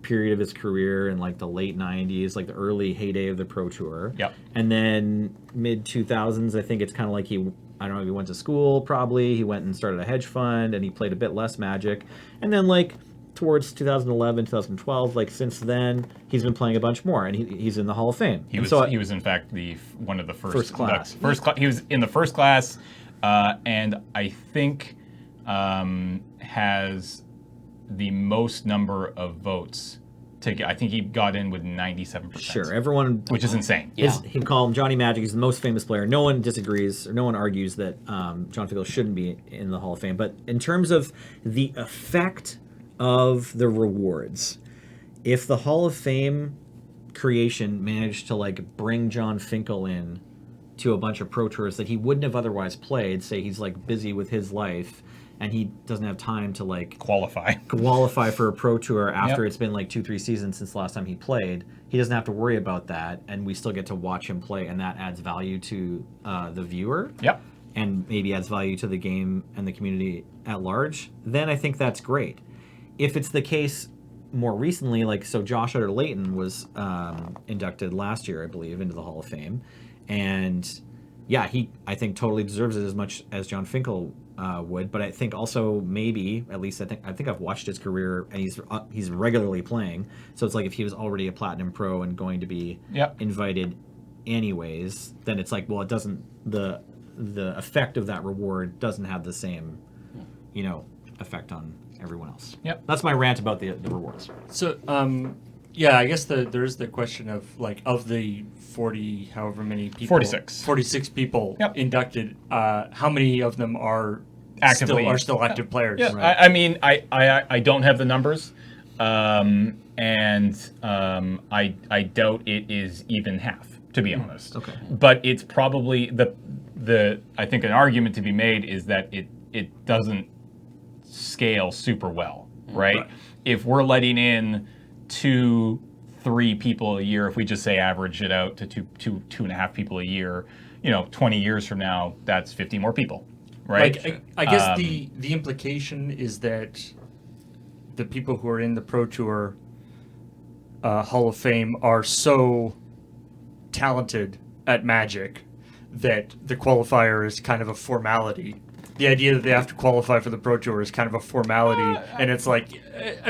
period of his career in like the late 90s, like the early heyday of the Pro Tour. Yep. And then mid 2000s, I think it's kind of like I don't know if he went to school, probably. He went and started a hedge fund and he played a bit less Magic. And then like towards 2011, 2012, like since then, he's been playing a bunch more and he's in the Hall of Fame. He was in fact one of the first class. He was in the first class and I think has the most number of votes to get. I think he got in with 97%. Sure, everyone, which is insane. He call him Johnny Magic. He's the most famous player. No one disagrees, or no one argues that John Finkel shouldn't be in the Hall of Fame. But in terms of the effect of the rewards, if the Hall of Fame creation managed to like bring John Finkel in to a bunch of Pro Tours that he wouldn't have otherwise played, say he's like busy with his life, and he doesn't have time to Qualify. qualify for a pro tour after Yep. it's been 2-3 seasons since the last time he played. He doesn't have to worry about that, and we still get to watch him play, and that adds value to the viewer. Yep. And maybe adds value to the game and the community at large. Then I think that's great. If it's the case more recently, so Josh Utter-Layton was inducted last year, I believe, into the Hall of Fame, and yeah, I think totally deserves it as much as John Finkel would. But I think also maybe, at least I think I've watched his career, and he's regularly playing. So it's if he was already a Platinum Pro and going to be invited anyways, then it's well, it doesn't the effect of that reward doesn't have the same effect on everyone else. Yep. That's my rant about the rewards. So, yeah, I guess there's the question of of the 40, however many people, 46 people inducted, how many of them are still active players? Yeah. Right. I mean, I don't have the numbers, and I doubt it is even half, to be honest. Okay. But it's probably the I think an argument to be made is that it doesn't scale super well, right? If we're letting in 2-3 people a year, if we just say average it out to 2.5 people a year, 20 years from now, that's 50 more people, right? I guess the implication is that the people who are in the Pro Tour Hall of Fame are so talented at Magic that the qualifier is kind of a formality. The idea that they have to qualify for the Pro Tour is kind of a formality, and it's I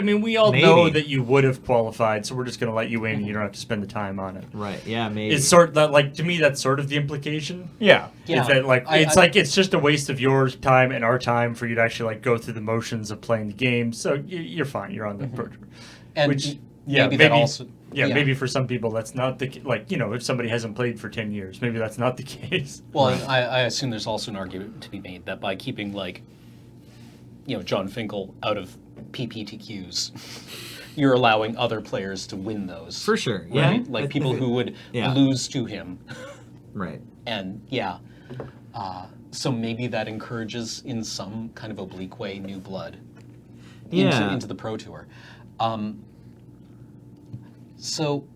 mean, we all know that you would have qualified, so we're just going to let you in. You don't have to spend the time on it. Right. Yeah. Maybe. It's sort of that, to me, that's sort of the implication. Yeah. Yeah. Is that it's just a waste of your time and our time for you to actually go through the motions of playing the game. So you're fine. You're on the Pro Tour. And Which, maybe that also... Yeah, maybe for some people that's not the if somebody hasn't played for 10 years, maybe that's not the case. Well, I assume there's also an argument to be made that by keeping John Finkel out of PPTQs, you're allowing other players to win those. For sure. Right? Yeah. People who would lose to him. Right. And so maybe that encourages in some kind of oblique way new blood into the Pro Tour. So,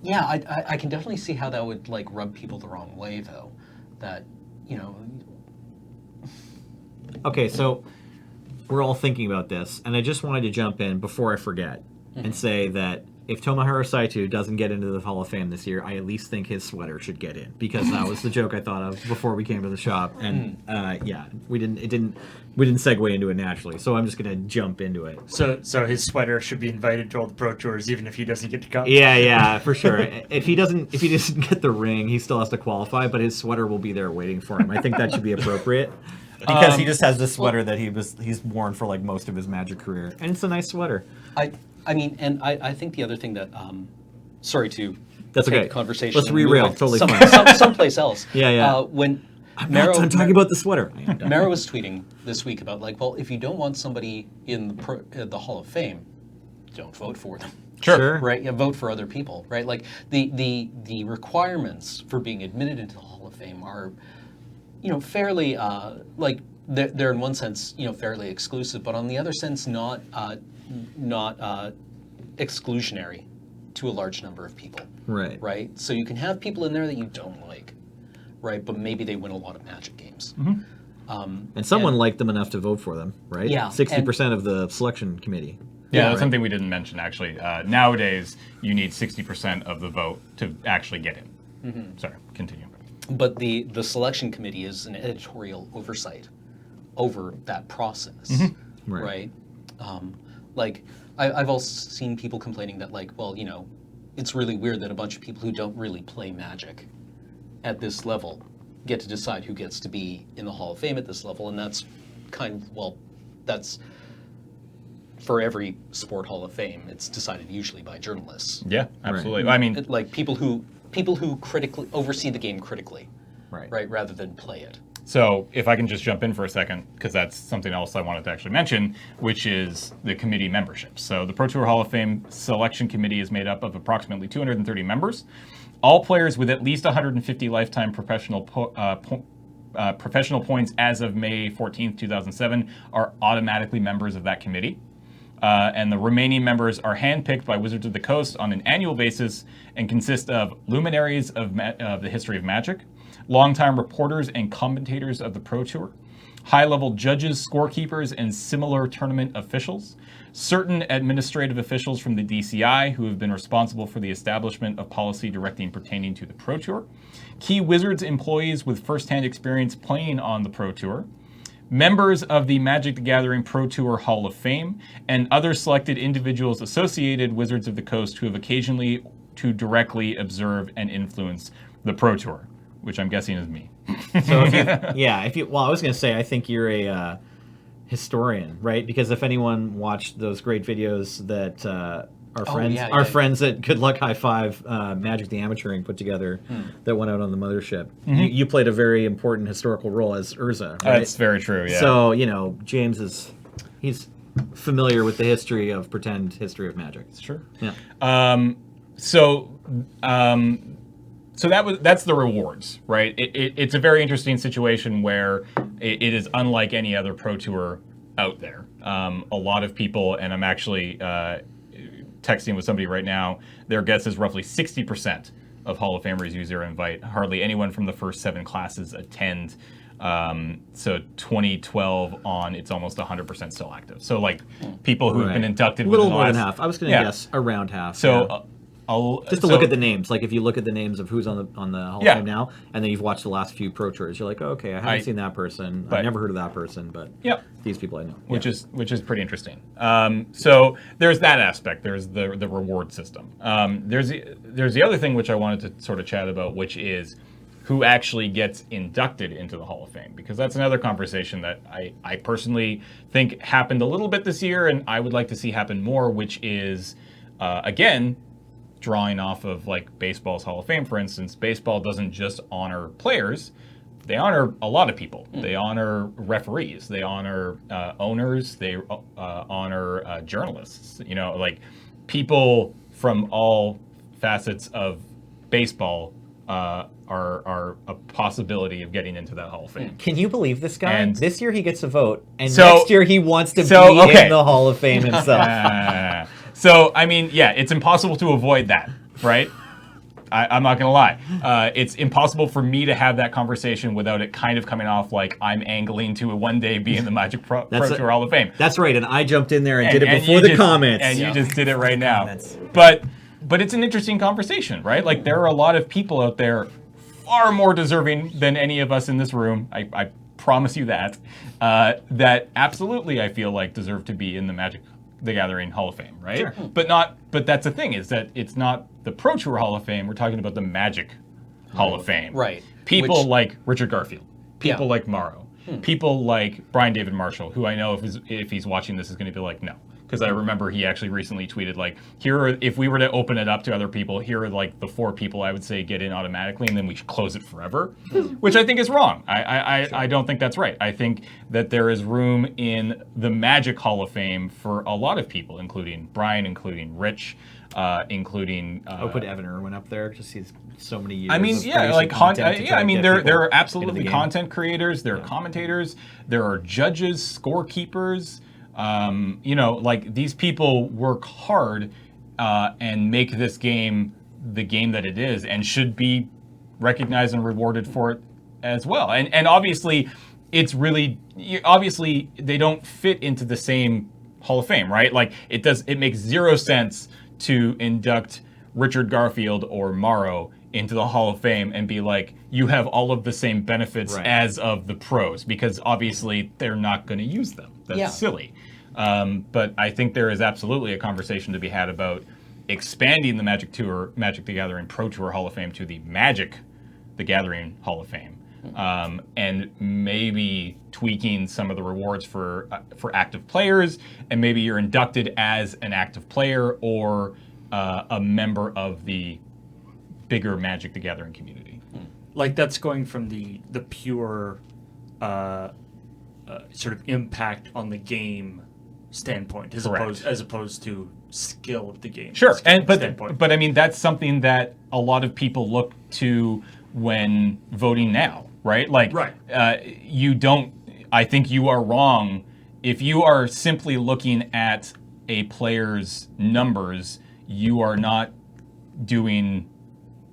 yeah, I can definitely see how that would rub people the wrong way, though. That, Okay, so we're all thinking about this, and I just wanted to jump in before I forget and say that if Tomohiro Saito doesn't get into the Hall of Fame this year, I at least think his sweater should get in, because that was the joke I thought of before we came to the shop, and we didn't segue into it naturally, so I'm just gonna jump into it. So his sweater should be invited to all the Pro Tours, even if he doesn't get to come. Yeah, for sure. If he doesn't get the ring, he still has to qualify, but his sweater will be there waiting for him. I think that should be appropriate. Because he just has this sweater that he's worn for most of his Magic career, and it's a nice sweater. I mean, and I think the other thing that, sorry to That's take okay. the conversation. Let's and move rerail. it Totally fine. someplace else. Yeah. When I'm not done talking about the sweater. Mara was tweeting this week about well, if you don't want somebody in the Hall of Fame, don't vote for them. Sure. Right. Yeah, vote for other people. Right. The requirements for being admitted into the Hall of Fame are, fairly they're in one sense fairly exclusive, but on the other sense not exclusionary to a large number of people. Right. Right. So you can have people in there that you don't like, right? But maybe they win a lot of Magic games. And someone liked them enough to vote for them, right? Yeah. 60% of the selection committee. Yeah, that's something we didn't mention, actually. Nowadays, you need 60% of the vote to actually get in. Sorry, continue. But the selection committee is an editorial oversight over that process, right? I've also seen people complaining that it's really weird that a bunch of people who don't really play Magic at this level get to decide who gets to be in the Hall of Fame at this level, and that's that's for every sport Hall of Fame. It's decided usually by journalists. Yeah, absolutely. Right. I mean, people who critically oversee the game critically, right, rather than play it. So if I can just jump in for a second, because that's something else I wanted to actually mention, which is the committee membership. So the Pro Tour Hall of Fame selection committee is made up of approximately 230 members. All players with at least 150 lifetime professional professional points as of May 14th, 2007 are automatically members of that committee. And the remaining members are handpicked by Wizards of the Coast on an annual basis and consist of luminaries of the history of Magic, longtime reporters and commentators of the Pro Tour, high-level judges, scorekeepers, and similar tournament officials, certain administrative officials from the DCI who have been responsible for the establishment of policy directing pertaining to the Pro Tour, key Wizards employees with first-hand experience playing on the Pro Tour, members of the Magic the Gathering Pro Tour Hall of Fame, and other selected individuals associated Wizards of the Coast who have occasionally to directly observe and influence the Pro Tour, which I'm guessing is me. So well, I was going to say, I think you're a historian, right? Because if anyone watched those great videos that our friends at Good Luck High Five, Magic the Amateuring put together, that went out on the mothership, you played a very important historical role as Urza, right? That's very true, yeah. So, James he's familiar with the history of Magic. Sure. Yeah. So that's the rewards, right? It's a very interesting situation where it is unlike any other Pro Tour out there. A lot of people, and I'm actually texting with somebody right now, their guess is roughly 60% of Hall of Famers use their invite. Hardly anyone from the first 7 classes attend. So 2012 on, it's almost 100% still active. So people who've been inducted a little within the more than last, half. I was going to guess around half. So just to look at the names, if you look at the names of who's on the Hall of Fame now, and then you've watched the last few Pro Tours, you're like, oh, okay, I haven't seen that person. I've never heard of that person, but these people I know. Which is pretty interesting. So there's that aspect. There's the reward system. There's the other thing which I wanted to sort of chat about, which is who actually gets inducted into the Hall of Fame, because that's another conversation that I personally think happened a little bit this year, and I would like to see happen more, which is again, drawing off of baseball's Hall of Fame, for instance. Baseball doesn't just honor players, they honor a lot of people. They honor referees, they honor owners, they honor journalists, people from all facets of baseball are a possibility of getting into that Hall of Fame. Can you believe this guy? And this year he gets a vote, and next year he wants to be in the Hall of Fame himself. So, it's impossible to avoid that, right? I'm not going to lie. It's impossible for me to have that conversation without it kind of coming off like I'm angling to one day be in the Magic Pro Tour Hall of Fame. That's right, and I jumped in there and did it before the comments. And you just did it right now. But it's an interesting conversation, right? There are a lot of people out there far more deserving than any of us in this room. I promise you that. That absolutely I feel like deserve to be in the Magic the Gathering Hall of Fame, right? Sure. But that's the thing, is that it's not the Pro Tour Hall of Fame. We're talking about the Magic Hall of Fame. Right. People like Richard Garfield. People like Morrow. People like Brian David Marshall, who I know if he's watching this is going to be like, no. Because I remember he actually recently tweeted if we were to open it up to other people, here are the 4 people I would say get in automatically, and then we should close it forever, which I think is wrong. I don't think that's right. I think that there is room in the Magic Hall of Fame for a lot of people, including Brian, including Rich, including. I'll put Evan Irwin up there because he's so many years. There are absolutely content creators, there are commentators, there are judges, scorekeepers. These people work hard and make this game the game that it is, and should be recognized and rewarded for it as well. And obviously, they don't fit into the same Hall of Fame, right? It makes zero sense to induct Richard Garfield or Morrow into the Hall of Fame and be like, you have all of the same benefits as of the pros, because obviously they're not going to use them. That's silly. But I think there is absolutely a conversation to be had about expanding the Magic the Gathering Pro Tour Hall of Fame to the Magic the Gathering Hall of Fame, and maybe tweaking some of the rewards for active players, and maybe you're inducted as an active player or a member of the bigger Magic the Gathering community. That's going from the pure sort of impact on the game standpoint as opposed to skill of the game. Sure, but that's something that a lot of people look to when voting now, right? Like, Right. you don't. I think you are wrong if you are simply looking at a player's numbers. You are not doing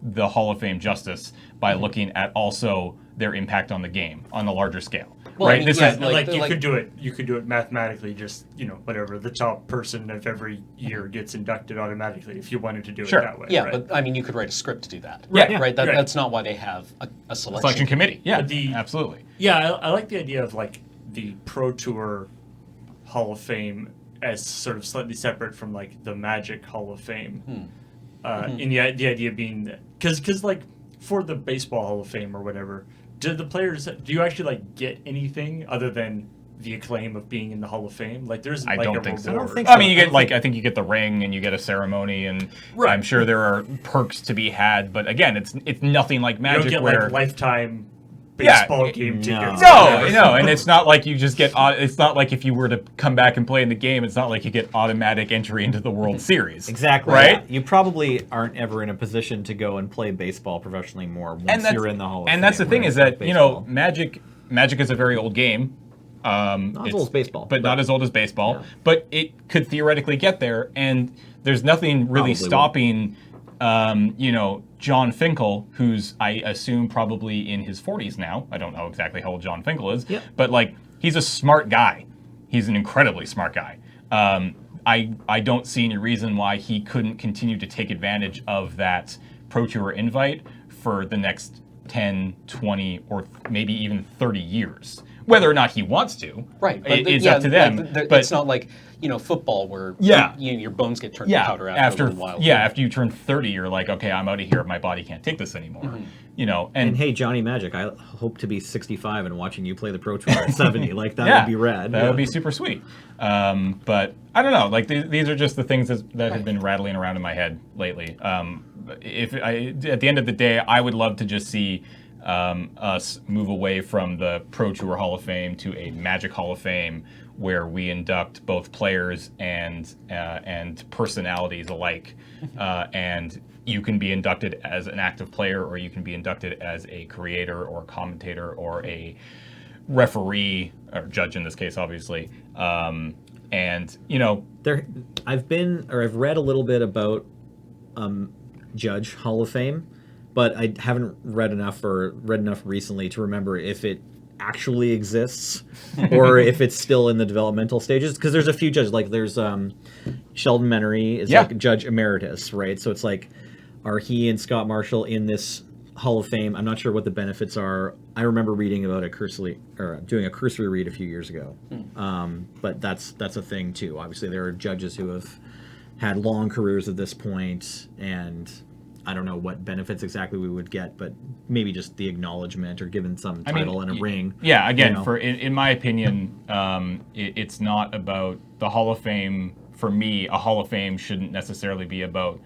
the Hall of Fame justice by looking at also their impact on the game on a larger scale. Well, I right? mean, This yeah, is Like you could do it. You could do it mathematically. Just whatever the top person of every year gets inducted automatically. If you wanted to do Sure. it that way. Yeah, right? but I mean, you could write a script to do that. Yeah. Right. Right. That's not why they have a selection committee. Yeah, But absolutely. Yeah, I like the idea of like the Pro Tour Hall of Fame as sort of slightly separate from like the Magic Hall of Fame. And the idea being that because like for the Baseball Hall of Fame or whatever, do you actually like get anything other than the acclaim of being in the Hall of Fame? Like there's I like don't a think so. reward. I don't think I mean, you so. get I think you get the ring and you get a ceremony, and Right. I'm sure there are perks to be had. But again, it's nothing like You Magic don't get where like lifetime Yeah, baseball it- game no. tickets. no, and it's not like you just get. It's not like if you were to come back and play in the game, it's not like you get automatic entry into the World Series. Exactly. Right? Yeah. You probably aren't ever in a position to go and play baseball professionally more once you're in the Hall of Fame. And that's the thing right? is that Baseball. Magic is a very old game. Not as old as baseball, but not as old as baseball. Yeah. But it could theoretically get there, and there's nothing really Probably stopping. John Finkel, who's I assume probably in his 40s now. I don't know exactly how old John Finkel is, Yep. but like he's a smart guy. He's an incredibly smart guy. I don't see any reason why he couldn't continue to take advantage of that Pro Tour invite for the next 10, 20, or maybe even 30 years. Whether or not he wants to, Right. it's up to them. But it's not like football where Yeah. your bones get turned to powder after a little while. after you turn 30, you're like, okay, I'm out of here. My body can't take this anymore. Mm-hmm. And hey, Johnny Magic, I hope to be 65 and watching you play the Pro Tour at 70. Like that yeah, would be rad. That would be super sweet. But I don't know. Like these are just the things that have been rattling around in my head lately. At the end of the day, I would love to just see us move away from the Pro Tour Hall of Fame to a Magic Hall of Fame, where we induct both players and personalities alike, and you can be inducted as an active player, or you can be inducted as a creator or a commentator or a referee or judge in this case, obviously. And I've read a little bit about Judge Hall of Fame, but I haven't read enough recently to remember if it actually exists or if it's still in the developmental stages. Because there's a few judges, like there's Sheldon Menery is like Judge Emeritus, right? So it's like, are he and Scott Marshall in this Hall of Fame? I'm not sure what the benefits are. I remember reading about doing a cursory read a few years ago. But that's a thing too. Obviously, there are judges who have had long careers at this point, and I don't know what benefits exactly we would get, but maybe just the acknowledgement or given some title and a ring. Yeah, again, in my opinion, it's not about the Hall of Fame. For me, a Hall of Fame shouldn't necessarily be about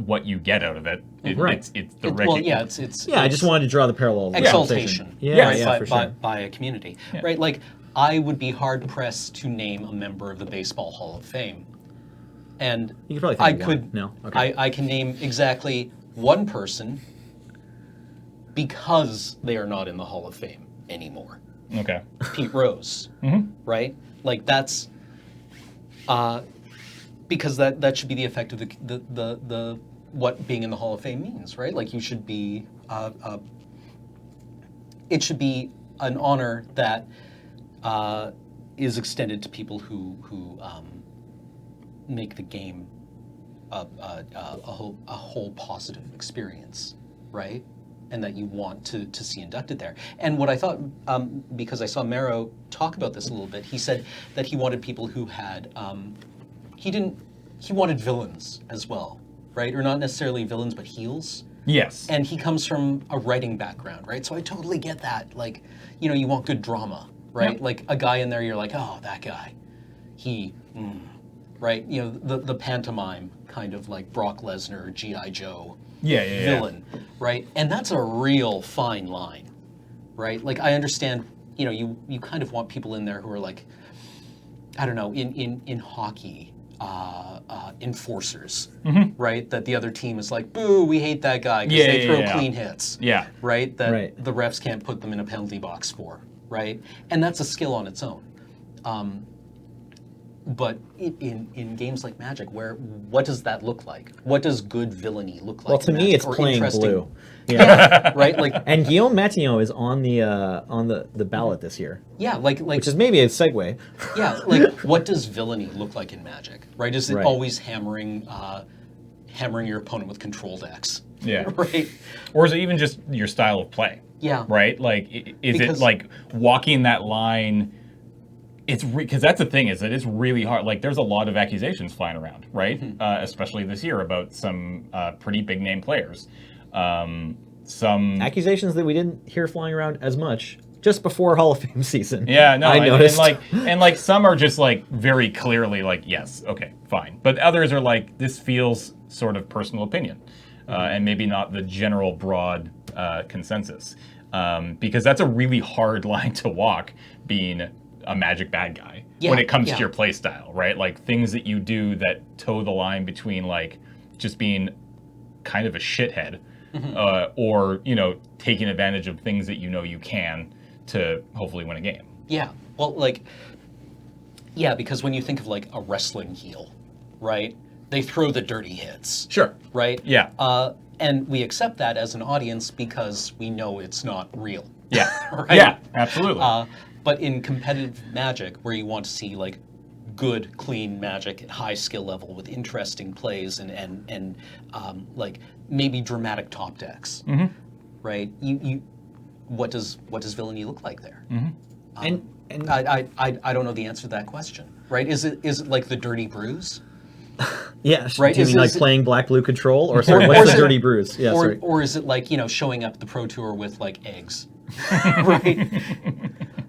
what you get out of it. Right. It's the I just wanted to draw the parallel. Exaltation, For sure. by a community, right? Like I would be hard pressed to name a member of the Baseball Hall of Fame, and You could probably think of one. No? Okay. I can name exactly one person because they are not in the Hall of Fame anymore. Okay. Pete Rose, right? Like that's because that should be the effect of the what being in the Hall of Fame means, right? Like you should be it should be an honor that is extended to people who make the game a whole positive experience, right? And that you want to see inducted there. And what I thought, because I saw Mero talk about this a little bit, he said that he wanted people who had, he wanted villains as well, right? Or not necessarily villains, but heels. Yes. And he comes from a writing background, right? So I totally get that. Like, you want good drama, right? Yep. Like a guy in there, you're like, oh, that guy, right? The pantomime kind of like Brock Lesnar, G.I. Joe villain, right? And that's a real fine line, right? Like I understand, you kind of want people in there who are like, I don't know, in hockey, enforcers, right? That the other team is like, boo, we hate that guy because they throw clean hits, Yeah. right? That Right. the refs can't put them in a penalty box for, right? And that's a skill on its own. But in games like Magic, what does that look like? What does good villainy look like? Well, to in me, Magic? it's Or playing interesting- blue. Yeah. right? Like, And Guillaume Matignon is on the ballot this year, yeah, like which is maybe a segue. yeah, like what does villainy look like in Magic? Right? Is it Right. always hammering your opponent with control decks? Yeah. Right. Or is it even just your style of play? Yeah. Right? Like, is Because- it like walking that line? It's because that's the thing, is that it's really hard. Like, there's a lot of accusations flying around, right? Especially this year about some pretty big name players. Some Accusations that we didn't hear flying around as much just before Hall of Fame season. Yeah, no, I and noticed. like some are just like very clearly like, yes, okay, fine, but others are like, this feels sort of personal opinion, and maybe not the general broad consensus, because that's a really hard line to walk, being a Magic bad guy when it comes to your play style, right? Like, things that you do that toe the line between like just being kind of a shithead, or taking advantage of things that you can to hopefully win a game. Yeah. Well, like, yeah, because when you think of like a wrestling heel, right? They throw the dirty hits. Sure. Right? Yeah. And we accept that as an audience because we know it's not real. Yeah. Right? Yeah, absolutely. But in competitive Magic, where you want to see like good, clean Magic at high skill level with interesting plays and like maybe dramatic top decks, right? You what does villainy look like there? and I don't know the answer to that question. Right? Is it like the dirty bruise? yeah, Right, do you is- mean like is it- playing Black Blue Control, or sorry, Or what's is the it- Dirty Bruise? Yeah, sorry. Or is it like, showing up at the Pro Tour with like eggs, right?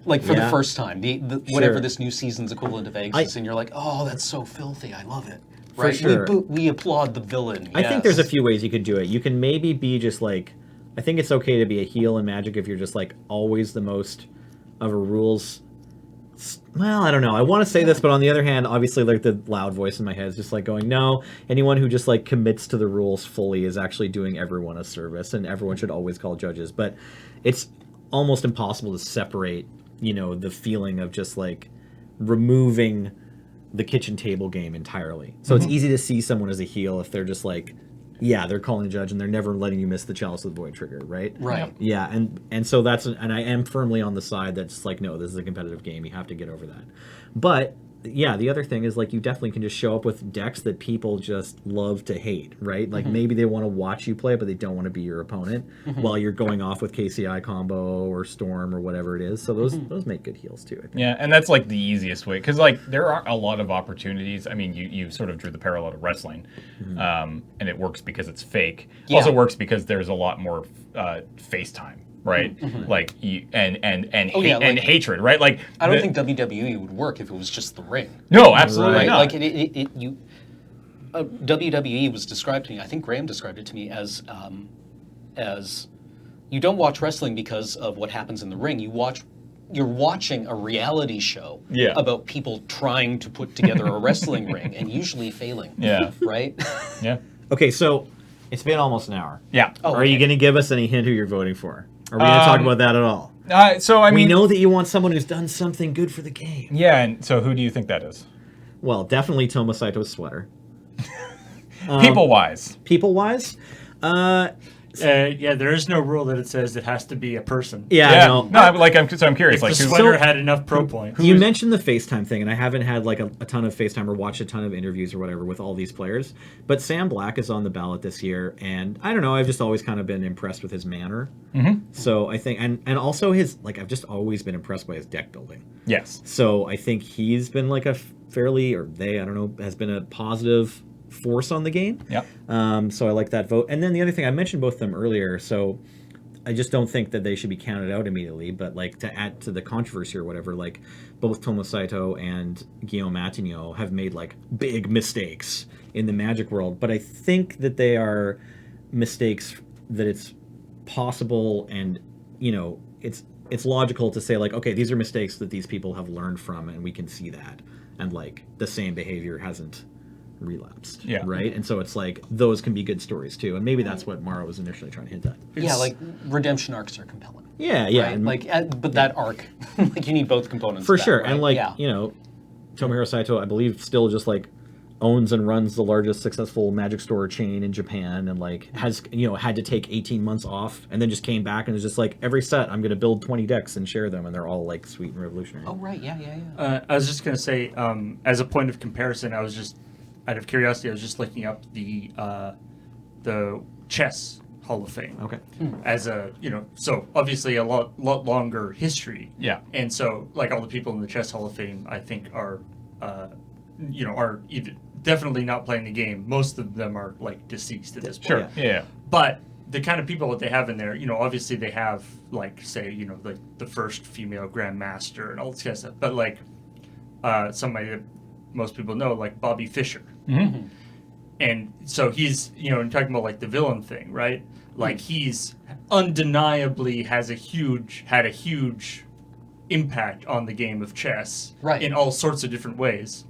Like for the Yeah. first time, the whatever Sure. this new season's equivalent of eggs is, and you're like, oh, that's so filthy, I love it. For Right? sure. We applaud the villain. I think there's a yes. few ways you could do it. You can maybe be just like, I think it's okay to be a heel in Magic if you're just like always the most of a rules. Well, I don't know. I want to say this, but on the other hand, obviously, like the loud voice in my head is just like going, no, anyone who just like commits to the rules fully is actually doing everyone a service, and everyone should always call judges. But it's almost impossible to separate, the feeling of just like removing the kitchen table game entirely. So it's easy to see someone as a heel if they're just like, yeah, they're calling a judge and they're never letting you miss the Chalice of the Void trigger, right? Right. Yeah, and so and I am firmly on the side that's like, no, this is a competitive game. You have to get over that. But yeah, the other thing is like you definitely can just show up with decks that people just love to hate, right? Like maybe they want to watch you play, but they don't want to be your opponent while you're going off with KCI combo or Storm or whatever it is. So those make good heals too, I think. Yeah, and that's like the easiest way, because like there are a lot of opportunities. I mean, you sort of drew the parallel to wrestling, and it works because it's fake. Yeah. Also works because there's a lot more FaceTime, right? Like and Oh, yeah, and like- hatred, right? Like I don't think WWE would work if it was just the ring. no, absolutely Right? not. Like WWE was described to me. I think Graham described it to me as you don't watch wrestling because of what happens in the ring. You're watching a reality show Yeah. about people trying to put together a wrestling ring and usually failing. Yeah. Right? Yeah, Okay, so it's been almost an hour. yeah. Oh, Are you okay. going to give us any hint who you're voting for? Are we going to talk about that at all? So I We mean, know that you want someone who's done something good for the game. yeah. And so who do you think that is? Well, definitely Toma Saito's sweater. People wise. People-wise, Yeah, there is no rule that it says it has to be a person. yeah, Yeah. no. No, I'm curious. If Like the who? sweater had enough pro points. You mentioned the FaceTime thing, and I haven't had like a ton of FaceTime or watched a ton of interviews or whatever with all these players. But Sam Black is on the ballot this year, and I don't know. I've just always kind of been impressed with his manner. So I think, and also his I've just always been impressed by his deck building. Yes. So I think he's been like a fairly, or they, I don't know, has been a positive force on the game. Yep. So I like that vote. And then the other thing, I mentioned both of them earlier, so I just don't think that they should be counted out immediately. But like to add to the controversy or whatever, like both Toma Saito and Guillaume Matignon have made like big mistakes in the Magic world. But I think that they are mistakes that it's possible, and it's logical to say like, okay, these are mistakes that these people have learned from, and we can see that, and like the same behavior hasn't relapsed. Yeah. Right? And so it's like, those can be good stories too. And maybe that's what Mara was initially trying to hint at. Yeah, like redemption arcs are compelling. Yeah, yeah. Right? And Like, but that arc, like you need both components. for of that, sure. right? And like, yeah. you know, Tomohiro Saito, I believe, still just like owns and runs the largest successful Magic store chain in Japan, and like has, you know, had to take 18 months off and then just came back and was just like, every set I'm going to build 20 decks and share them, and they're all like sweet and revolutionary. Oh right, yeah. I was just going to say, as a point of comparison, I was just, out of curiosity, I was just looking up the chess Hall of Fame. Okay. As a, you know, so obviously a lot longer history. Yeah. And so, like, all the people in the chess Hall of Fame, I think are, you know, are either definitely not playing the game. Most of them are like deceased at this point. Sure. Yeah. But the kind of people that they have in there, you know, obviously they have, like, say, you know, like the first female grandmaster and all this kind of stuff. But like somebody that most people know, like Bobby Fischer. Mm-hmm. And so he's, you know, talking about like the villain thing, right? Like he's undeniably had a huge impact on the game of chess, Right. in all sorts of different ways.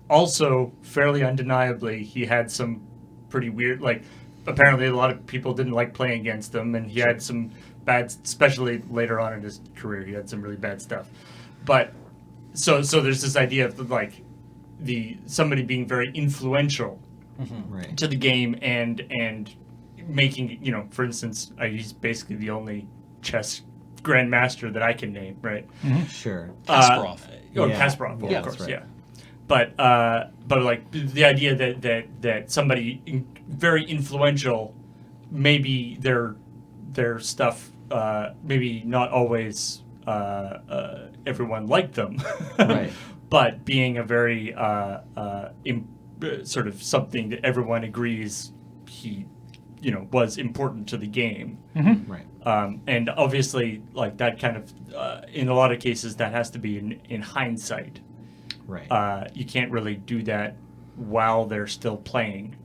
Also, fairly undeniably, he had some pretty weird, like, apparently a lot of people didn't like playing against him, and he had some bad, especially later on in his career, he had some really bad stuff. But so there's this idea of like somebody being very influential Right. to the game and making, you know, for instance, he's basically the only chess grandmaster that I can name, right? Sure. Kasparov. Or Yeah. Kasparov, Yeah, of that's course, right. yeah. But like the idea that somebody very influential, maybe their stuff, maybe not always everyone liked them, Right. but being a very sort of something that everyone agrees he, you know, was important to the game. Right. And obviously, like that kind of, in a lot of cases, that has to be in hindsight. Right. You can't really do that while they're still playing,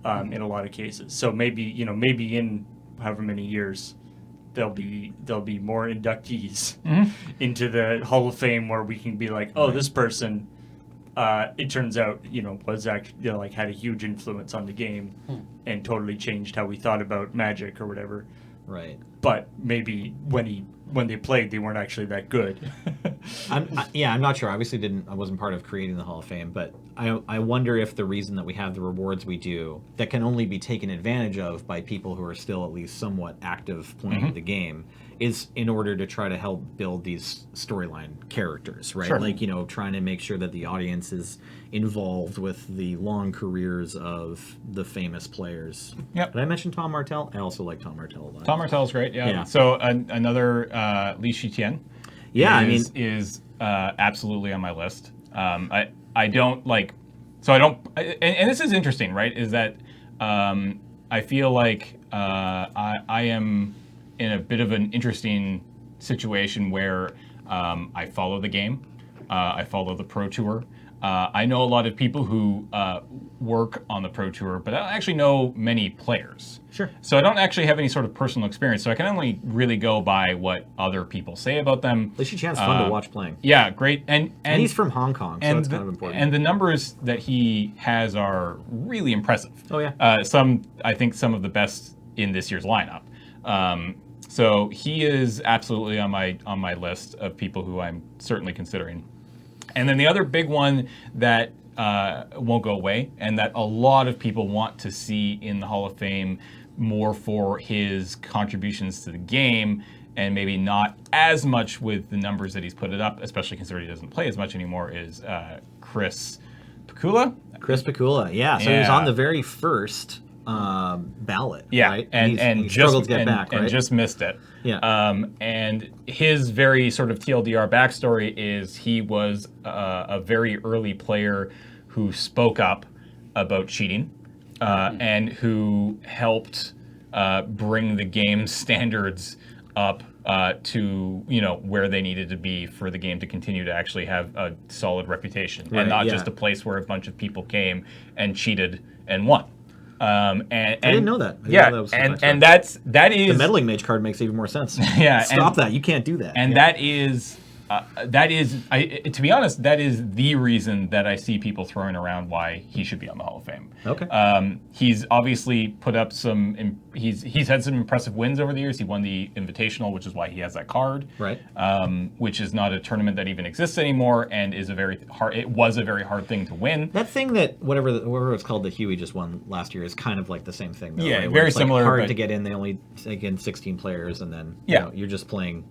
in a lot of cases. So maybe, you know, maybe in however many years, there'll be more inductees into the Hall of Fame where we can be like, oh, this person, it turns out, you know, was actually, you know, like had a huge influence on the game and totally changed how we thought about Magic or whatever. Right. But maybe when they played, they weren't actually that good. I'm not sure. Obviously, I wasn't part of creating the Hall of Fame, but I wonder if the reason that we have the rewards we do that can only be taken advantage of by people who are still at least somewhat active playing the game is in order to try to help build these storyline characters, right? Sure. Like, you know, trying to make sure that the audience is involved with the long careers of the famous players. Yep. Did I mention Tom Martell? I also like Tom Martell a lot. Tom Martell's great. Yeah. Yeah. So another Li Shitian. Yeah, is absolutely on my list. I don't like, so I don't, and this is interesting, right? Is that I feel like I am in a bit of an interesting situation where I follow the game, I follow the Pro Tour. I know a lot of people who work on the Pro Tour, but I don't actually know many players. Sure. So I don't actually have any sort of personal experience, so I can only really go by what other people say about them. Li Shiqian's fun to watch playing. Yeah, great. And he's from Hong Kong, so it's kind of important. And the numbers that he has are really impressive. Oh, yeah. I think some of the best in this year's lineup. So he is absolutely on my list of people who I'm certainly considering. And then the other big one that won't go away, and that a lot of people want to see in the Hall of Fame more for his contributions to the game, and maybe not as much with the numbers that he's put it up, especially considering he doesn't play as much anymore, is Chris Pikula. Chris Pikula, yeah. So he was on the very first ballot, Yeah, right? and he struggled to get back, right? and just missed it. Yeah. And his very sort of TLDR backstory is he was a very early player who spoke up about cheating and who helped bring the game's standards up to, you know, where they needed to be for the game to continue to actually have a solid reputation, Right, and not yeah. just a place where a bunch of people came and cheated and won. And I didn't know that. I didn't Yeah, know that was the and backstory. that is The meddling mage card makes even more sense. Yeah, Stop that. You can't do that. and Yeah. that is that is, to be honest, that is the reason that I see people throwing around why he should be on the Hall of Fame. Okay. He's obviously put up some. He's had some impressive wins over the years. He won the Invitational, which is why he has that card. Right. Which is not a tournament that even exists anymore, and is a very hard. It was a very hard thing to win. That thing that whatever it's called that Huey just won last year is kind of like the same thing. Though, Yeah, right? Where very it's, like, similar, hard but- to get in. They only take in 16 players, and then Yeah. you're just playing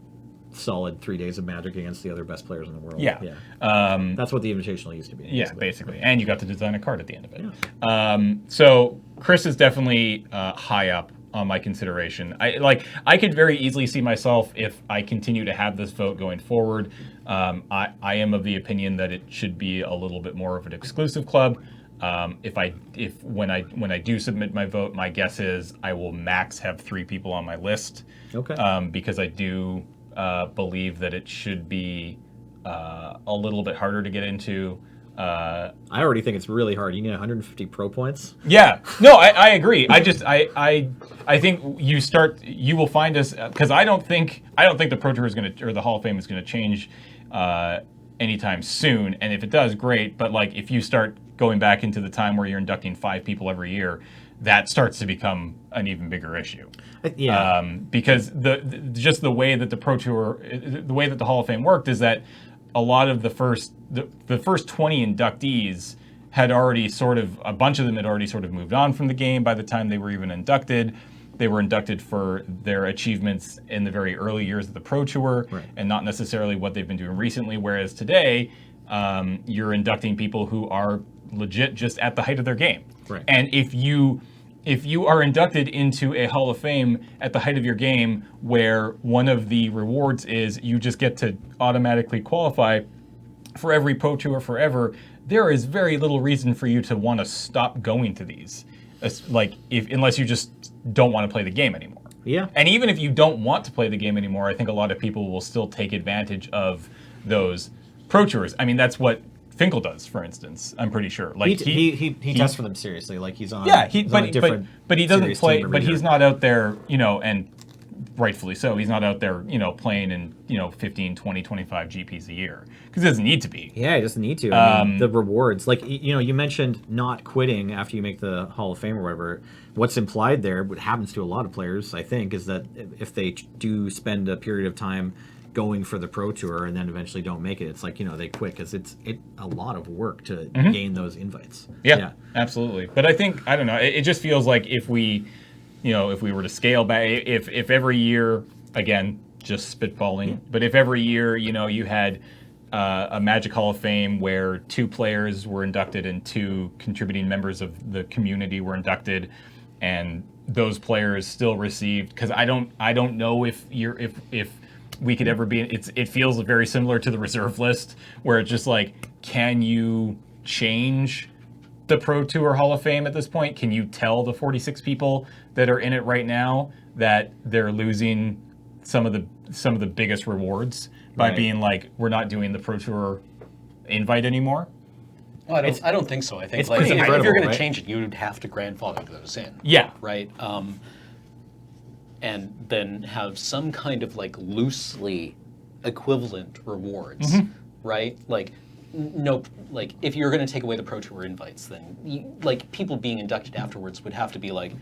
solid 3 days of Magic against the other best players in the world. Yeah. That's what the Invitational used to be. Yeah, basically. And you got to design a card at the end of it. So Chris is definitely high up on my consideration. I could very easily see myself, if I continue to have this vote going forward, I am of the opinion that it should be a little bit more of an exclusive club. When I do submit my vote, my guess is I will max have 3 people on my list. Okay. Because I do believe that it should be a little bit harder to get into. I already think it's really hard. You need 150 pro points. Yeah, no, I agree. I think you will find us, because I don't think the Pro Tour is going to, or the Hall of Fame is going to change anytime soon. And if it does, great. But like, if you start going back into the time where you're inducting 5 people every year, that starts to become an even bigger issue. Yeah. Because the way that the Pro Tour, the way that the Hall of Fame worked is that a lot of the first 20 inductees had already a bunch of them had already sort of moved on from the game by the time they were even inducted. They were inducted for their achievements in the very early years of the Pro Tour, Right. and not necessarily what they've been doing recently. Whereas today, you're inducting people who are legit just at the height of their game. Right. And if you are inducted into a Hall of Fame at the height of your game, where one of the rewards is you just get to automatically qualify for every Pro Tour forever, there is very little reason for you to want to stop going to these, unless you just don't want to play the game anymore. Yeah. And even if you don't want to play the game anymore, I think a lot of people will still take advantage of those Pro Tours. I mean, that's what Finkel does, for instance. I'm pretty sure. Like he tests for them seriously. Like he's on. yeah, he's on a different but he doesn't serious play. team every But year. he's not out there, and rightfully so. He's not out there, playing in 15, 20, 25 GPs a year, because he doesn't need to be. Yeah, he doesn't need to. I mean, the rewards, like you mentioned, not quitting after you make the Hall of Fame or whatever. What's implied there, what happens to a lot of players, I think, is that if they do spend a period of time going for the Pro Tour and then eventually don't make it, it's like they quit because it's a lot of work to gain those invites. Yeah, absolutely. But I think, I don't know, it just feels like if we were to scale back, if every year, again, just spitballing, but if every year, you had a Magic Hall of Fame where 2 players were inducted and 2 contributing members of the community were inducted, and those players still received, because I don't know if we could ever be, it feels very similar to the reserve list, where it's just like, can you change the Pro Tour Hall of Fame at this point? Can you tell the 46 people that are in it right now that they're losing some of the biggest rewards by Right. being like, we're not doing the Pro Tour invite anymore? Well, I don't think so. I think it's if pretty you're incredible, going right? to change it, you would have to grandfather those in. Yeah. Right. And then have some kind of like loosely equivalent rewards, right? Like, no, like if you're going to take away the Pro Tour invites, then people being inducted afterwards would have to be like,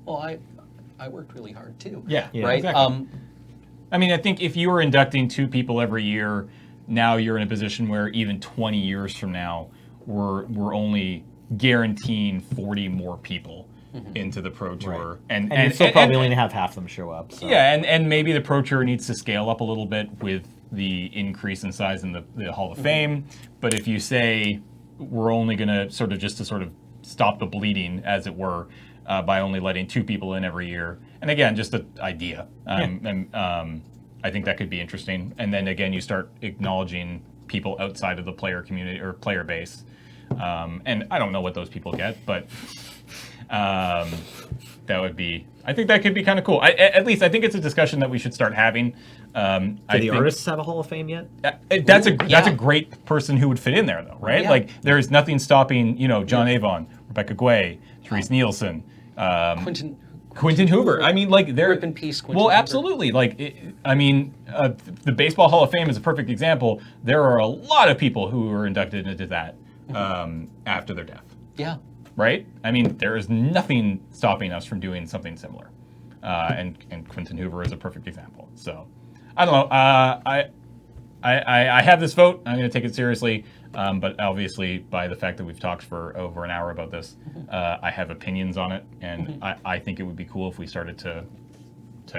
well, I worked really hard too. Yeah. Right. Exactly. I mean, I think if you were inducting 2 people every year, now you're in a position where even 20 years from now, we're only guaranteeing 40 more people into the Pro Tour. Right. And you still probably only have half them show up. So. Yeah, and maybe the Pro Tour needs to scale up a little bit with the increase in size in the Hall of Fame. But if you say we're only going to sort of stop the bleeding, as it were, by only letting 2 people in every year, and again, just an idea. And I think that could be interesting. And then again, you start acknowledging people outside of the player community or player base. And I don't know what those people get, but I think that could be kind of cool. At least I think it's a discussion that we should start having. Do the artists have a Hall of Fame yet? That's a great person who would fit in there, though, right? Yeah. Like, there's nothing stopping, John Avon, Rebecca Guay, Therese Nielsen, Quentin Hoover. I mean, like they're Rip in peace, Quentin Well, Hoover. absolutely. Like, the Baseball Hall of Fame is a perfect example. There are a lot of people who were inducted into that after their death. Yeah. Right? I mean, there is nothing stopping us from doing something similar, and Quentin Hoover is a perfect example. So, I don't know. I have this vote. I'm going to take it seriously. But obviously, by the fact that we've talked for over an hour about this, I have opinions on it, and I think it would be cool if we started to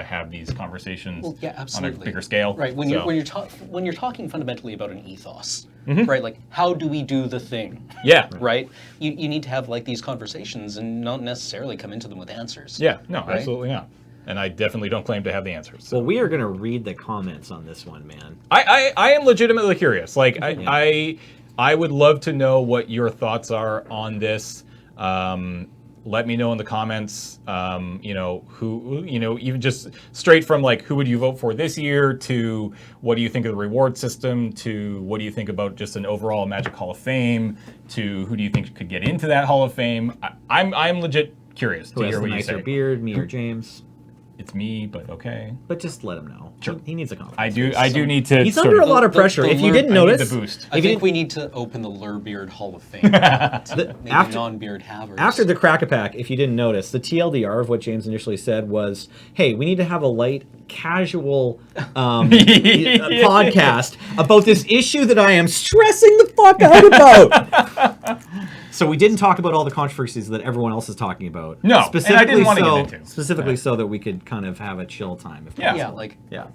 have these conversations Well, yeah, on a absolutely. bigger scale. Right. When So- you're talking fundamentally about an ethos, right? Like, how do we do the thing? Yeah. Right. You need to have like these conversations and not necessarily come into them with answers. Yeah. No, Right? absolutely not. And I definitely don't claim to have the answers. So. Well, we are going to read the comments on this one, man. I am legitimately curious. Like, I would love to know what your thoughts are on this. Let me know in the comments. Who even just straight from like who would you vote for this year to what do you think of the reward system to what do you think about just an overall Magic Hall of Fame to who do you think could get into that Hall of Fame. I'm legit curious Who to has hear the what you nicer say. beard, me or James? It's me, but okay. But just let him know. Sure. He needs a confidence. I do need to. He's sort under a of- lot of pressure. the If you lure- didn't I need notice, the boost. I if you think didn't- we need to open the Lurbeard Hall of Fame. Maybe after- non-beard havers. after the Crack-A-Pack, if you didn't notice, the TLDR of what James initially said was, hey, we need to have a light, casual podcast about this issue that I am stressing the fuck out about. So we didn't talk about all the controversies that everyone else is talking about. No, and I didn't wanna get into. Specifically so that we could kind of have a chill time. If Yeah. yeah, possible. like Yeah.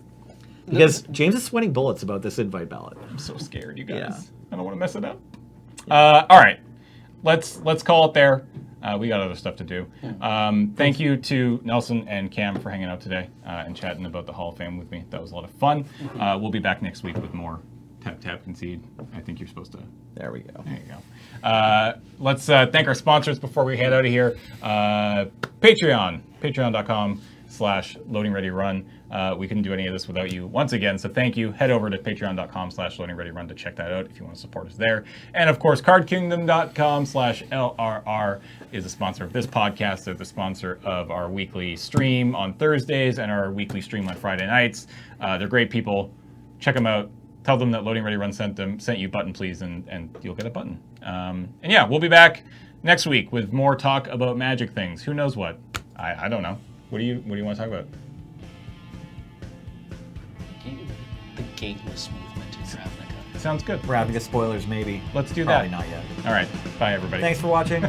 Because James is sweating bullets about this invite ballot. I'm so scared, you guys. Yeah. I don't want to mess it up. All right, let's call it there. We got other stuff to do. Thank you to Nelson and Cam for hanging out today and chatting about the Hall of Fame with me. That was a lot of fun. We'll be back next week with more Tap Concede. I think you're supposed to. There we go. There you go. Let's thank our sponsors before we head out of here. Patreon, patreon.com/LoadingReadyRun. We couldn't do any of this without you once again, so thank you. Head over to patreon.com/LoadingReadyRun to check that out if you want to support us there. And of course, cardkingdom.com/LRR is a sponsor of this podcast. They're the sponsor of our weekly stream on Thursdays and our weekly stream on Friday nights. They're great people. Check them out. Tell them that Loading Ready Run sent you button, please, and you'll get a button. And yeah, we'll be back next week with more talk about Magic things. Who knows what? I don't know. What do you want to talk about? the gateless movement in Ravnica. Sounds good. Ravnica spoilers, maybe. Let's do Probably that. not yet. All right. Bye, everybody. Thanks for watching.